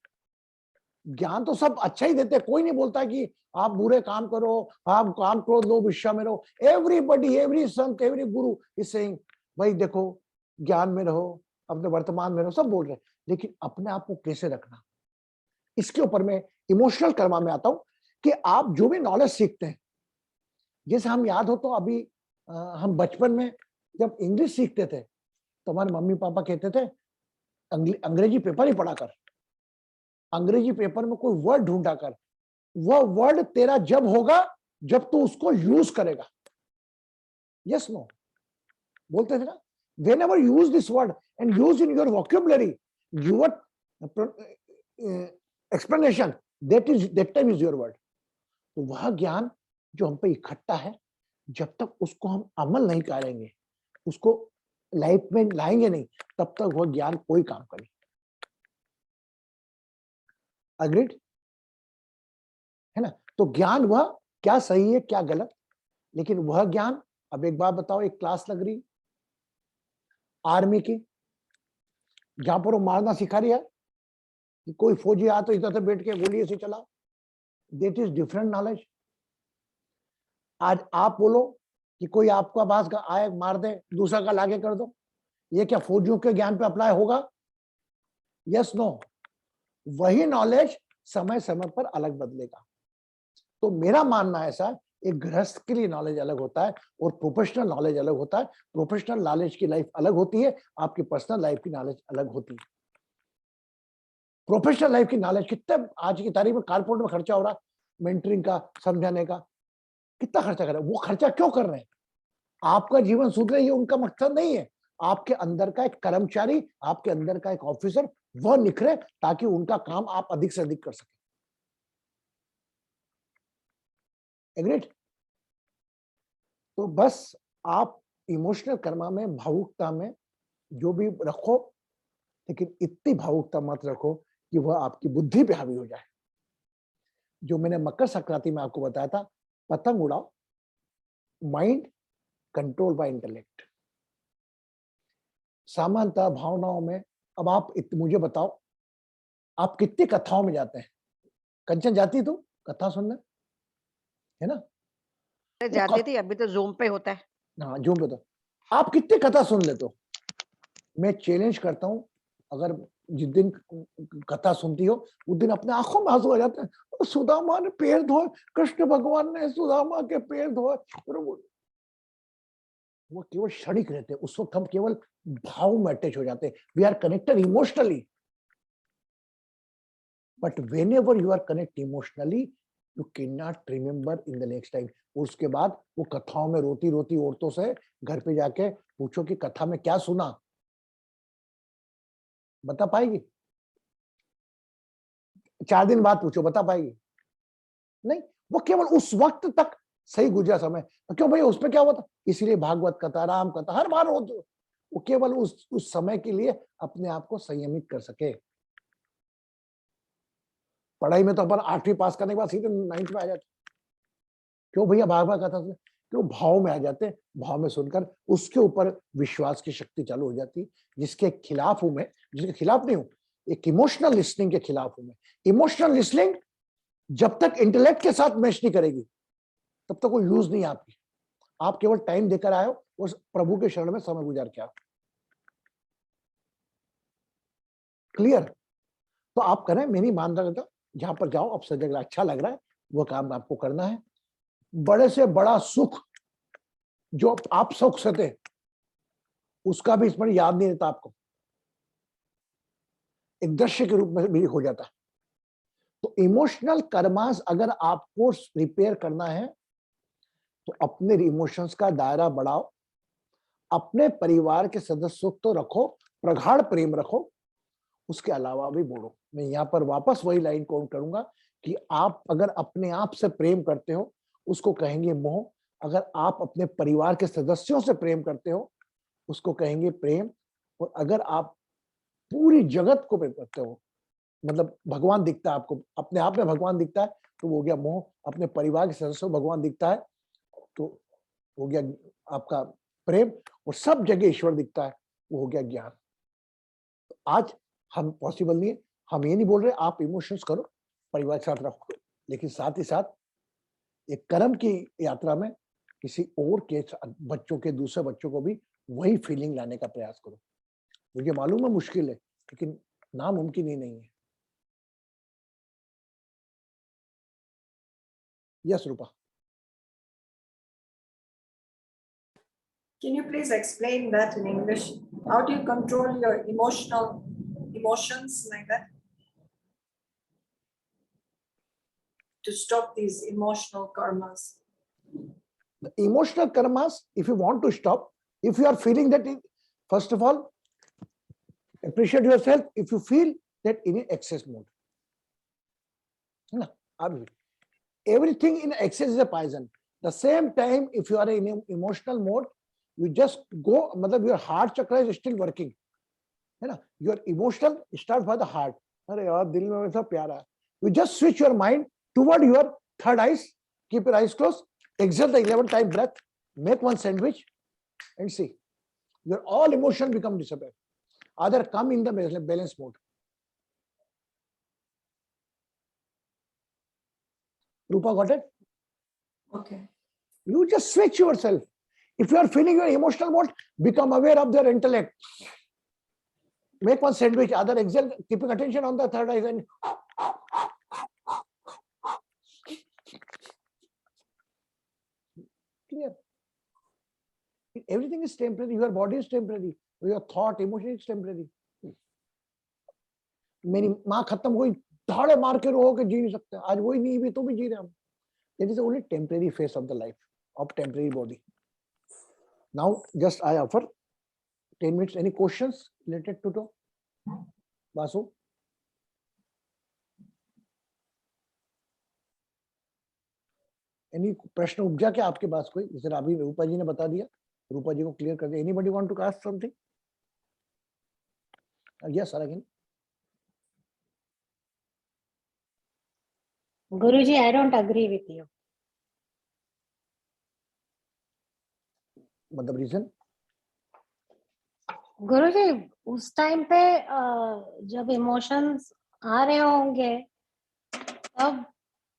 [SPEAKER 1] ज्ञान तो सब अच्छा ही देते हैं, कोई नहीं बोलता कि आप बुरे काम करो, आप काम क्रोध लोभ ईर्ष्या में रहो। Everybody, every Sant, every Guru is saying भाई देखो ज्ञान में रहो, अपने वर्तमान में रहो, सब बोल रहे हैं। लेकिन अपने आप को कैसे रखना, इसके ऊपर मैं इमोशनल कर्मा में आता हूं कि आप जो भी नॉलेज सीखते हैं, जैसे हम याद हो तो अभी हम बचपन में जब इंग्लिश सीखते थे तो हमारे मम्मी पापा कहते थे अंग्रेजी पेपर ही पढ़ा कर, अंग्रेजी पेपर में कोई वर्ड ढूंढा कर, वह वर्ड तेरा जब होगा जब तू उसको यूज करेगा। यस नो बोलते थे ना, when ever use this word and use in your vocabulary, your explanation, that time is your word. तो वह ज्ञान जो हम पे इकट्ठा है, जब तक उसको हम अमल नहीं करेंगे, उसको लाइफ में लाएंगे नहीं, तब तक वह ज्ञान कोई काम करे। अग्रीड है ना? तो ज्ञान वह क्या सही है क्या गलत, लेकिन वह ज्ञान, अब एक बात बताओ, एक क्लास लग रही आर्मी की, जहां पर वो मारना सिखा रही है कि कोई फौजी आ तो इधर से बैठ के गोली से चला, दैट इज डिफरेंट नॉलेज। आज आप बोलो कि कोई आपका पास आए मार दे, दूसरा का लागे कर दो, ये क्या फौजियों के ज्ञान पे अप्लाई होगा? Yes no? वही नॉलेज समय समय पर अलग बदलेगा। तो मेरा मानना ऐसा, एक गृहस्थ के लिए नॉलेज अलग होता है और प्रोफेशनल नॉलेज अलग होता है। प्रोफेशनल नॉलेज की लाइफ अलग होती है, आपकी पर्सनल लाइफ की नॉलेज अलग होती है। प्रोफेशनल लाइफ की नॉलेज कितने आज की तारीख में कारपोरेट में खर्चा हो रहा है, मेंटरिंग का, समझाने का, कितना खर्चा कर रहे हैं, वो खर्चा क्यों कर रहे हैं? आपका जीवन सुधरे ये उनका मकसद नहीं है, आपके अंदर का एक कर्मचारी, आपके अंदर का एक ऑफिसर वह निखरे, ताकि उनका काम आप अधिक से अधिक कर सके। एग्रीड? तो बस आप इमोशनल कर्मा में, भावुकता में जो भी रखो, लेकिन इतनी भावुकता मत रखो कि वह आपकी बुद्धि पे हावी हो जाए। जो मैंने मकर संक्रांति में आपको बताया था, पतंग उड़ाओ, माइंड कंट्रोल बाय इंटेलेक्ट। सामान्यतः भावनाओं में, अब आप मुझे बताओ, आप कितनी कथाओं में जाते हैं? कंचन जाती तू कथा सुनने, है ना?
[SPEAKER 3] जाती थी, अभी तो जूम पे होता है।
[SPEAKER 1] हाँ, जूम पे तो आप कितनी कथा सुन लेते हो? मैं चैलेंज करता हूं, अगर जिस दिन कथा सुनती हो उस दिन अपने आंखों में आंसू आ जाते हैं। सुदामा ने पैर धोए, कृष्ण भगवान ने सुदामा के पैर धोए। वो केवल क्षणिक रहते हैं, उस वक्त हम केवल भाव में अटैच हो जाते हैं। We are connected emotionally, but whenever you are connect emotionally, you can not remember in the next time. उसके बाद वो कथाओं में रोती रोती औरतों से घर पे जाके पूछो कि कथा में क्या सुना, बता पाएगी? 4 दिन बाद पूछो, बता पाएगी? नहीं। वो केवल उस वक्त तक सही गुजरा समय, क्यों भैया उसमें क्या हुआ था, इसीलिए भागवत कथा, राम कथा हर बार हो, वो केवल उस समय के लिए अपने आप को संयमित कर सके। पढ़ाई में तो अपन 8वीं पास करने के बाद सीधे 9th में आ जाते, क्यों भैया भागवत कथा से? क्यों भाव में आ जाते, भाव में सुनकर उसके ऊपर विश्वास की शक्ति चालू हो जाती। जिसके खिलाफ हूं मैं, जिसके खिलाफ नहीं हूं, एक इमोशनल लिसनिंग के खिलाफ हूं मैं। इमोशनल लिसनिंग जब तक इंटेलेक्ट के साथ मैच नहीं करेगी तब तक वो यूज नहीं आपकी। आप केवल टाइम देकर आए हो, उस प्रभु के शरण में समय गुजार के आओ। क्लियर? तो आप करें, मेरी मान रहा, जहां पर जाओ अब सजग, अच्छा लग रहा है, वो काम आपको करना है। बड़े से बड़ा सुख जो आप सुख सके उसका भी इसमें याद नहीं रहता आपको, एक दृश्य के रूप में भी हो जाता है। तो इमोशनल कर्मास अगर आपको रिपेयर करना है तो अपने इमोशंस का दायरा बढ़ाओ, अपने परिवार के सदस्यों तो रखो, प्रगाढ़ प्रेम रखो, उसके अलावा भी बोलो। मैं यहाँ पर वापस वही लाइन काउंट करूंगा कि आप अगर अपने आप से प्रेम करते हो उसको कहेंगे मोह, अगर आप अपने परिवार के सदस्यों से प्रेम करते हो उसको कहेंगे प्रेम, और अगर आप पूरी जगत को प्रेम करते हो, मतलब भगवान दिखता है आपको, अपने आप में भगवान दिखता है तो वो हो गया मोह, अपने परिवार के सदस्यों भगवान दिखता है तो हो गया आपका प्रेम, और सब जगह ईश्वर दिखता है वो हो गया ज्ञान। तो आज हम पॉसिबल नहीं है, हम ये नहीं बोल रहे आप इमोशंस करो, परिवार के साथ रखो, लेकिन साथ ही साथ एक कर्म की यात्रा में किसी और के बच्चों के, दूसरे बच्चों को भी वही फीलिंग लाने का प्रयास करो। मुझे मालूम है मुश्किल है, लेकिन नामुमकिन ही नहीं है। Yes Rupa.
[SPEAKER 4] Can you please explain that in English? How do you control your emotions like that? To stop these emotional karmas.
[SPEAKER 1] The emotional karmas, if you want to stop, if you are feeling that, first of all, appreciate yourself if you feel that in excess mode. Everything in excess is a poison. The same time, if you are in emotional mode, you just go, matlab your heart chakra is still working. Your emotional starts by the heart. You just switch your mind toward your third eyes, keep your eyes closed, exhale the 11 time breath, make one sandwich and see. Your all emotion become disappear. Either come in the balance mode. Rupa got it?
[SPEAKER 4] Okay.
[SPEAKER 1] You just switch yourself. If you are feeling your emotional mode, become aware of their intellect. Make one sandwich, other exhale, keeping attention on the third eye and clear. Everything is temporary. Your body is temporary. Your thought, emotion is temporary. मेरी माँ खत्म हुई, धाड़े मार के रो के जी नहीं सकते, आज वही नहीं भी तो भी जी रहे हम. It is only temporary phase of the life of temporary body. Now just I offer 10 minutes. Any questions related to Basu? Any प्रश्न उपजा क्या आपके पास कोई? जैसे अभी रूपा जी ने बता दिया, रूपा जी को क्लियर कर दिया. Anybody want to ask something? Yes, sir, again.
[SPEAKER 2] Guruji, I don't agree with you.
[SPEAKER 1] मतलब रीजन?
[SPEAKER 2] गुरुजी, उस टाइम पे जब इमोशंस आ रहे होंगे तब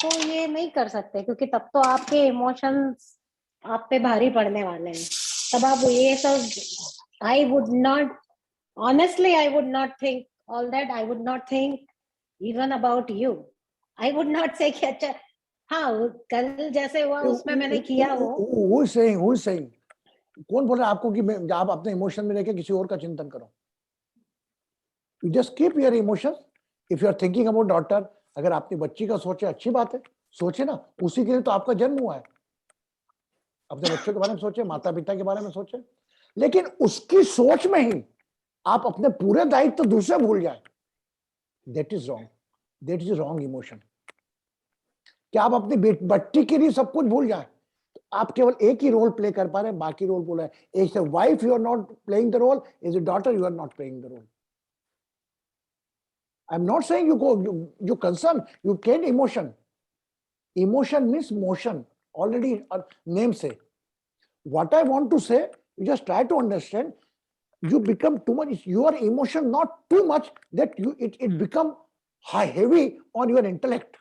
[SPEAKER 2] तो ये नहीं कर सकते, क्योंकि तब तो आपके इमोशंस आप पे भारी पड़ने वाले हैं. तब आप ये सब, I would not, honestly I would not think all that. I would not think even about you. I would not से कि अच्छा हाँ कल जैसे हुआ उसमें मैंने किया वो.
[SPEAKER 1] Who is saying? कौन बोल रहा है आपको कि आप अपने इमोशन में लेके किसी और का चिंतन करो? You just keep your emotions. If you are thinking about daughter, अगर आपने बच्ची का सोचे अच्छी बात है, सोचे ना, उसी के लिए तो आपका जन्म हुआ है. अपने बच्चों के बारे में सोचे, माता पिता के बारे में सोचे, लेकिन उसकी सोच में ही आप अपने पूरे दायित्व तो दूसरे भूल जाए. That is wrong. That is wrong emotion. क्या आप अपनी बच्ची के लिए सब कुछ भूल जाए? आप केवल एक ही रोल प्ले कर पा रहे हैं, बाकी रोल बोला है. एक से wife you are not playing the role, as a daughter you are not playing the role. I'm not saying you concern, you get emotion. Emotion means motion. Already name say. What I want to say, you just try to understand. You become too much, your emotion not too much that it become heavy on your intellect.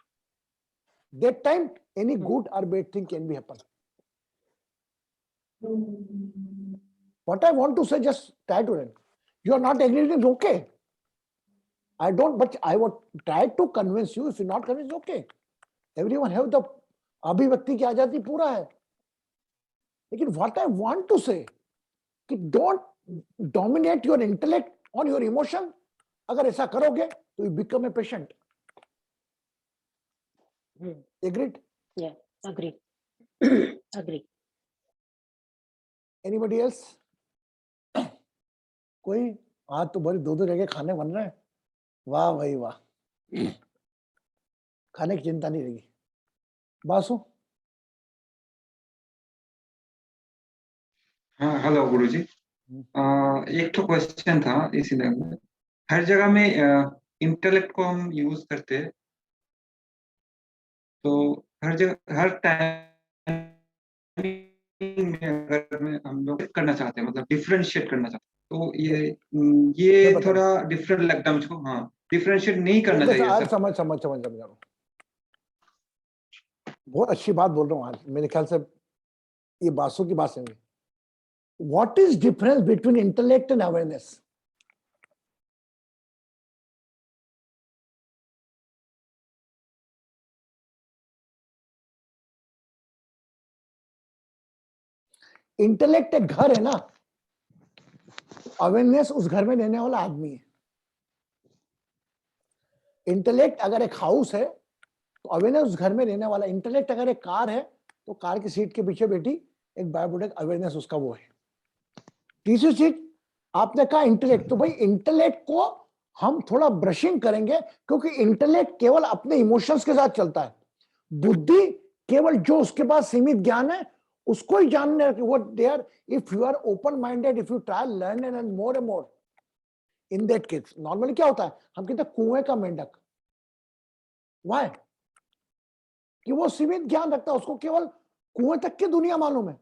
[SPEAKER 1] That time any good or bad thing can be happen. What I want to say, just try to learn. You are not agreeing, it's okay. I don't, but I would try to convince you. If you're not convinced, okay. Everyone have the अभिव्यक्ति की आजादी पूरा है. लेकिन what I want to say, कि don't dominate your intellect on your emotion. अगर ऐसा करोगे, तो you become a patient. Agreed?
[SPEAKER 2] Yeah, agree. Agree.
[SPEAKER 1] Anybody else? कोई? आज तो बड़ी दो जगह खाने बन रहे हैं. वाह भाई वाह. खाने की चिंता नहीं रहेगी. बासु?
[SPEAKER 11] हाँ, हेलो गुरुजी. एक तो क्वेश्चन था इसी में. हर जगह में इंटेलेक्ट को हम यूज करते हैं, तो हर जगह हर टाइम में अगर हम लोग करना चाहते हैं, मतलब डिफरेंशिएट करना चाहते हैं, तो ये थोड़ा डिफरेंट लगता है मुझको. हाँ, डिफरेंशिएट नहीं करना चाहिए.
[SPEAKER 1] आज समझ रहा हूँ. बहुत अच्छी बात बोल रहा हूँ. आज मेरे ख्याल से ये बासु की बात समझे. What is difference between intellect and awareness? Intellect एक घर है ना, अवेयरनेस उस घर में रहने वाला आदमी है. इंटेलेक्ट अगर एक हाउस है तो अवेयरनेस उस घर में रहने वाला. इंटेलेक्ट अगर एक कार है तो कार की सीट के पीछे बैठी एक बायोप्रोडक्ट, अवेयरनेस उसका वो है. तीसरी चीज आपने कहा इंटेलेक्ट, तो भाई इंटेलेक्ट को हम थोड़ा ब्रशिंग करेंगे, क्योंकि इंटेलेक्ट केवल अपने इमोशंस के साथ चलता है. बुद्धि केवल जो उसके पास सीमित ज्ञान है उसको ही जानने. what they are, if you are open minded, if you try learn and more and more, in that case normally क्या होता है, हम कहते हैं कुएं का मेंढक. why? कि वो सीमित ज्ञान रखता है, उसको केवल कुएं तक की दुनिया मालूम है.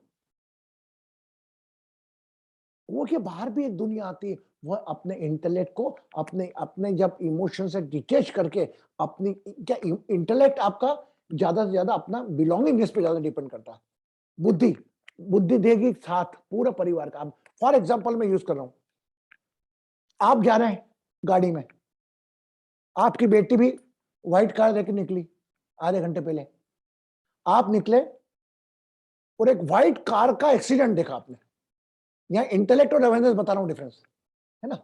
[SPEAKER 1] कुएं के बाहर भी एक दुनिया आती है. वह अपने इंटेलेक्ट को अपने जब इमोशन से डिटेच करके अपनी, क्या इंटेलेक्ट आपका ज्यादा से ज्यादा अपना बिलोंगिंगनेस पे ज्यादा डिपेंड करता है. बुद्धि देगी साथ पूरा परिवार का. फॉर एग्जांपल मैं यूज कर रहा हूं, आप जा रहे हैं गाड़ी में, आपकी बेटी भी व्हाइट कार लेकर निकली आधे घंटे पहले. आप निकले और एक व्हाइट कार का एक्सीडेंट देखा आपने. यहाँ इंटेलेक्ट और अवेयरनेस बता रहा हूं डिफरेंस है ना.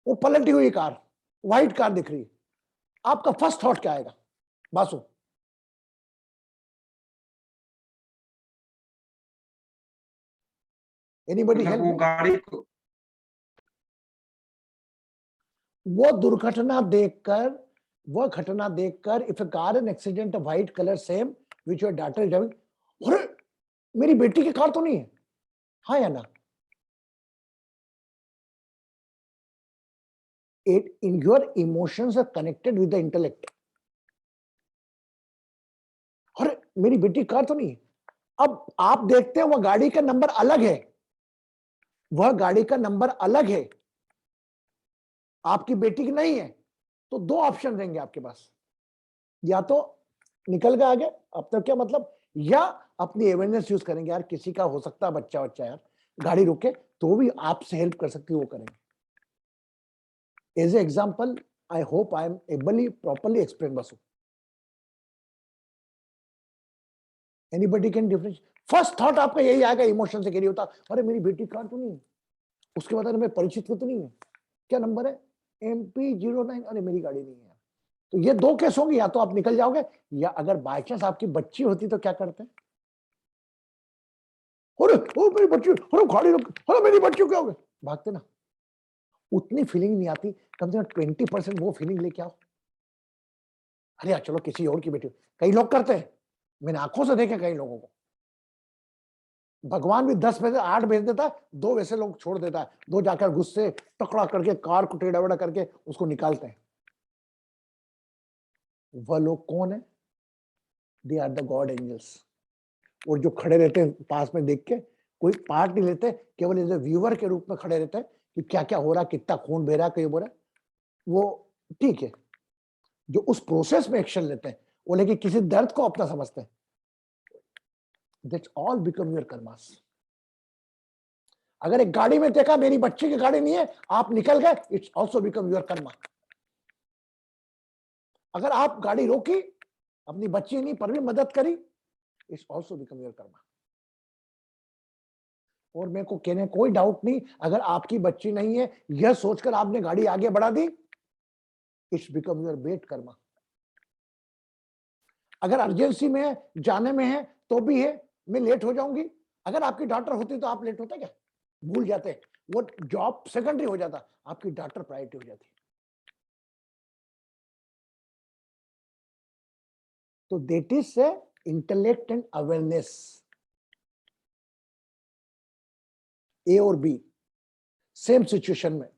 [SPEAKER 1] वो पलटी हुई कार, व्हाइट कार दिख रही है, आपका फर्स्ट थॉट क्या आएगा बासु? Anybody help?
[SPEAKER 11] वो
[SPEAKER 1] वो दुर्घटना देखकर, वो घटना देखकर, if a car an accident white colour same which your daughter is driving, अरे मेरी बेटी की कार तो नहीं है, हाँ या ना? It in your emotions are connected with the intellect. अरे मेरी बेटी की कार तो नहीं है। अब आप देखते हैं वह गाड़ी का नंबर अलग है, वह गाड़ी का नंबर अलग है, आपकी बेटी की नहीं है, तो दो ऑप्शन रहेंगे आपके पास, या तो निकल के आगे, अब तक क्या मतलब, या अपनी अवेयरनेस यूज करेंगे, यार किसी का हो सकता है बच्चा यार गाड़ी रुके तो भी आपसे हेल्प कर सकती है, वो करेंगे। As a example, I hope I am ably properly explain Basu. Anybody can difference, first thought आपका यही आएगा, इमोशन से कैरी होता, अरे मेरी बेटी कार तो नहीं है, उसके बाद अरे मैं परिचित तो नहीं है, क्या नंबर है MP09, अरे मेरी गाड़ी नहीं है। तो ये दो केस होंगे, या तो आप निकल जाओगे, या अगर बाय चांस आपकी बच्ची होती तो क्या करते हैं, अरे ओ मेरी बच्ची, अरे गाड़ी रुक, अरे मेरी बच्ची क्या हो गया, भागते ना। उतनी फीलिंग नहीं आती, कम से कम 20% वो फीलिंग लेके आओ, अरे यार चलो किसी और की बेटी। कई लोग करते हैं, मैंने आंखों से देखा कई लोगों को, भगवान भी 10 में से 8 भेज देता है, 2 वैसे लोग छोड़ देता है, 2 जाकर गुस्से टकरा करके कार को टेढ़ा वेढ़ा करके उसको निकालते हैं। वह लोग कौन है? They are the god angels. और जो खड़े रहते हैं पास में देख के, कोई पार्ट नहीं लेते, केवल एज ए व्यूअर के रूप में खड़े रहते हैं कि क्या क्या हो रहा है, कितना खून बह रहा है, कहीं हो रहा है, वो ठीक है। जो उस प्रोसेस में एक्शन लेते हैं, वो लेकिन किसी दर्द को अपना समझते हैं, that's all become your karmas. अगर एक गाड़ी में देखा मेरी बच्ची की गाड़ी नहीं है, आप निकल गए, it's also become your Karma. अगर आप गाड़ी रोकी, अपनी बच्ची नहीं पर भी मदद करी, it's also become your Karma. और मेरे को कहने कोई डाउट नहीं, अगर आपकी बच्ची नहीं है यह सोचकर आपने गाड़ी आगे बढ़ा दी, इट्स बिकम योर बेट कर्मा। अगर अर्जेंसी में है, जाने में है तो भी है, मैं लेट हो जाऊंगी, अगर आपकी डॉक्टर होती तो आप लेट होते क्या? भूल जाते, वो जॉब सेकेंडरी हो जाता, आपकी डॉक्टर प्रायोरिटी हो जाती। तो that is intellect and awareness, A और बी सेम सिचुएशन में।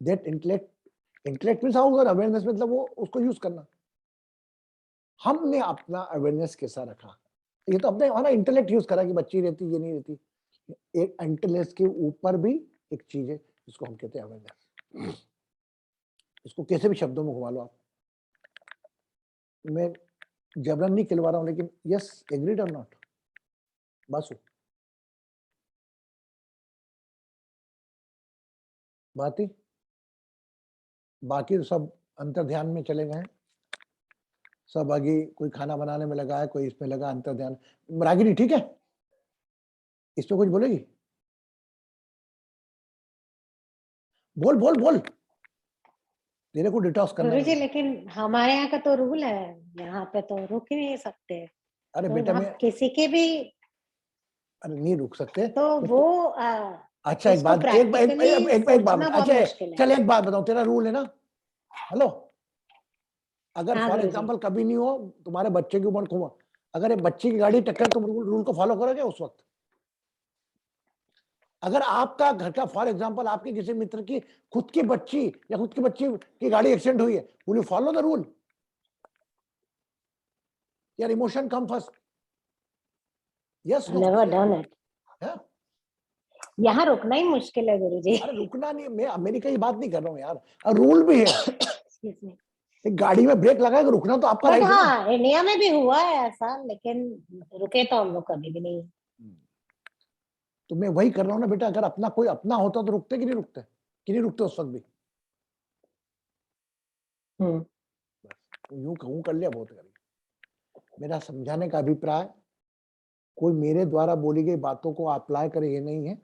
[SPEAKER 1] That intellect means how, awareness मतलब वो उसको यूज करना। हमने अपना अवेयरनेस कैसा रखा, ये तो अपने हमारा इंटेलेक्ट यूज करा कि बच्ची रहती ये नहीं रहती। एक इंटेलेक्ट के ऊपर भी एक चीज है जिसको हम कहते हैं अवेयरनेस। इसको कैसे भी शब्दों में घुमा लो आप, मैं जबरन नहीं खिलवा रहा हूं, लेकिन यस, एग्रीड और नॉट, बस बात ही, बाकी तो सब अंतर ध्यान में चले गए हैं, सब आगे कोई खाना बनाने में लगा है, कोई इसमें लगा, अंतर ध्यान। रागिनी ठीक है, इस पे कुछ बोलेगी? बोल बोल बोल, तेरे को डिटॉक्स करना
[SPEAKER 2] गुरुजी
[SPEAKER 1] है।
[SPEAKER 2] लेकिन हमारे यहाँ का तो रूल है, यहाँ पे तो रुक ही नहीं सकते।
[SPEAKER 1] अरे
[SPEAKER 2] तो
[SPEAKER 1] बेटा
[SPEAKER 2] आप
[SPEAKER 1] मैं,
[SPEAKER 2] किसी के भी,
[SPEAKER 1] अरे नहीं रुक सकते
[SPEAKER 2] तो वो
[SPEAKER 1] अच्छा एक
[SPEAKER 2] इसको
[SPEAKER 1] बात,
[SPEAKER 2] practically
[SPEAKER 1] एक बात,
[SPEAKER 2] सोचना बहुत
[SPEAKER 1] अच्छा
[SPEAKER 2] मुश्किल है।
[SPEAKER 1] चल एक बात बताओ, तेरा रूल है ना, हेलो, अगर
[SPEAKER 2] हाँ
[SPEAKER 1] फॉर
[SPEAKER 2] गुरुजी।
[SPEAKER 1] एग्जांपल कभी नहीं हो तुम्हारे बच्चे की उम्र घूमा, अगर एक बच्ची की गाड़ी टक्कर, तुम रूल को फॉलो करोगे उस वक्त? अगर आपका घर का फॉर एग्जांपल आपके किसी मित्र की खुद की बच्ची या खुद की बच्ची की गाड़ी एक्सीडेंट हुई है, will you follow the rule? यार emotion come first, yes no?
[SPEAKER 2] Never done it. यहाँ रुकना ही मुश्किल है गुरुजी।
[SPEAKER 1] अरे रुकना नहीं, मैं अमेरिका की बात नहीं कर रहा हूँ यार, रूल भी है।
[SPEAKER 2] Excuse me।
[SPEAKER 1] एक गाड़ी में ब्रेक लगा के रुकना तो आपका
[SPEAKER 2] बट
[SPEAKER 1] राइट है ना।
[SPEAKER 2] हाँ, इंडिया में भी हुआ है ऐसा, लेकिन रुके तो हम लोग कभी भी नहीं।
[SPEAKER 1] तो मैं वही कर रहा हूँ ना बेटा, अगर अपना कोई अपना होता तो रुकते कि नहीं रुकते, कि नहीं रुकते उस वक्त भी? यूं कहूं कर लिया, बहुत करी। मेरा समझाने का अभिप्राय, कोई मेरे द्वारा बोली गई बातों को अप्लाई करे ये नहीं है,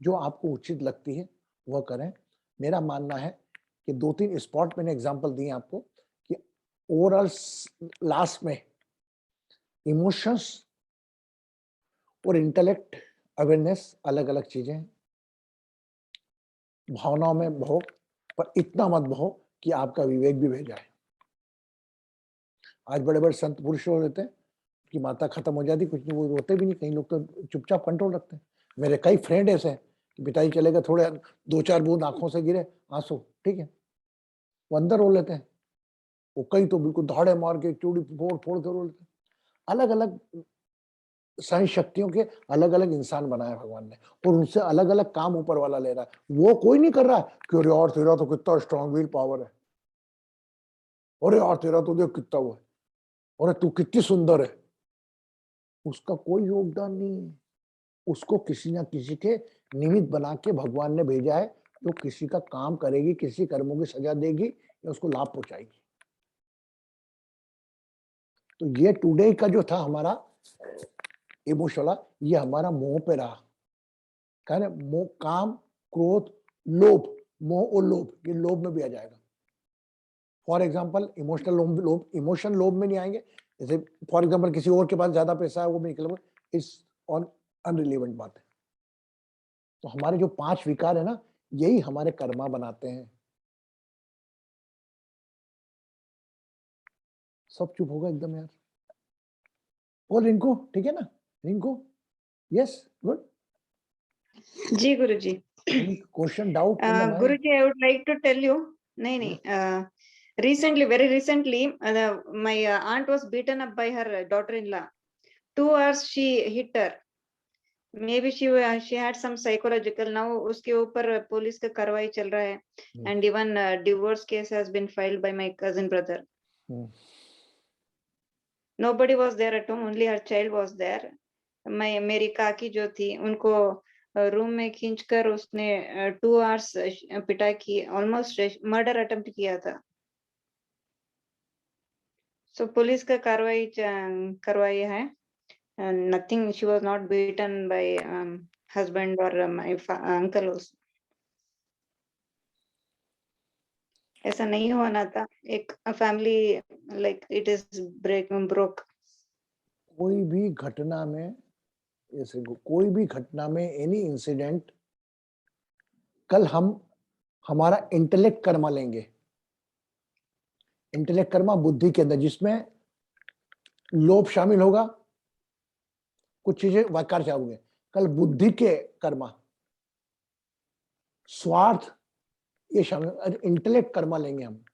[SPEAKER 1] जो आपको उचित लगती है वह करें। मेरा मानना है कि 2-3 स्पॉट मैंने एग्जांपल दिए आपको कि ओवरऑल लास्ट में इमोशंस और इंटेलेक्ट अवेयरनेस अलग अलग चीजें हैं। भावनाओं में भोग, पर इतना मत बहो कि आपका विवेक भी बह जाए। आज बड़े बड़े संत पुरुष हो रहते हैं कि माता खत्म हो जाती, कुछ नहीं, वो रोते भी नहीं, कई लोग तो चुपचाप कंट्रोल रखते हैं। मेरे कई फ्रेंड ऐसे हैं कि पिताजी चले गए, थोड़े 2-4 बूंद आंखों से गिरे आंसू, ठीक है, वो अंदर रो लेते हैं। वो कई तो बिल्कुल धाड़े मार के चूड़ी फोड़ फोड़ के रो लेते हैं। अलग अलग सहन शक्तियों के अलग अलग इंसान बनाया भगवान ने, और उनसे अलग अलग काम ऊपर वाला ले रहा है। वो कोई नहीं कर रहा है कि अरे यार तेरा तो कितना स्ट्रांग विल पावर है, अरे यार तेरा तो देख कितना वो है, अरे तू कितनी सुंदर है। उसका कोई योगदान नहीं है। उसको किसी ना किसी के निमित्त बना के भगवान ने भेजा है, जो किसी का काम करेगी, किसी कर्मों की सजा देगी या उसको लाभ पहुंचाएगी। तो ये टुडे का जो था हमारा इमोशनल, ये हमारा मोह पे रहा। कहने मोह, काम, क्रोध, लोभ, मोह और लोभ, ये लोभ में भी आ जाएगा। फॉर एग्जाम्पल इमोशनल लोभ, इमोशन लोभ में नहीं आएंगे। जैसे फॉर एग्जाम्पल किसी और के पास ज्यादा पैसा है, वो भी निकलेगा, इस ऑन अनरिलेवेंट बात है। तो हमारे जो 5 विकार है ना, यही हमारे कर्मा बनाते हैं। सब चुप होगा एकदम यार। बोल रिंकू, ठीक है ना रिंकू? Yes, good.
[SPEAKER 10] जी Guruji.
[SPEAKER 1] Question, doubt?
[SPEAKER 10] Guruji, I would like to tell you, recently, very recently, my aunt was beaten up by her daughter-in-law. 2 hours she hit her. Maybe she had some psychological. Now उसके ऊपर police का कार्रवाई चल रहा है, and even divorce case has been filed by my cousin brother. Nobody was there at home, only her child was there. मेरी काकी जो थी, उनको रूम में खींचकर उसने 2 hours पिटाई की, ऑलमोस्ट मर्डर अटेम्प्ट किया था। सो पुलिस का कार्रवाई करवाई है। Nothing, she was not beaten by husband और माय अंकल आल्सो। ऐसा नहीं होना था। एक family like it is broke.
[SPEAKER 1] कोई भी घटना में, जैसे कोई भी घटना में, एनी इंसिडेंट, कल हम हमारा इंटेलेक्ट कर्मा लेंगे। इंटेलेक्ट कर्मा बुद्धि के अंदर, जिसमें लोभ शामिल होगा, कुछ चीजें वाकार चाहोगे। कल बुद्धि के कर्मा, स्वार्थ, ये शामिल, इंटेलेक्ट कर्मा लेंगे हम।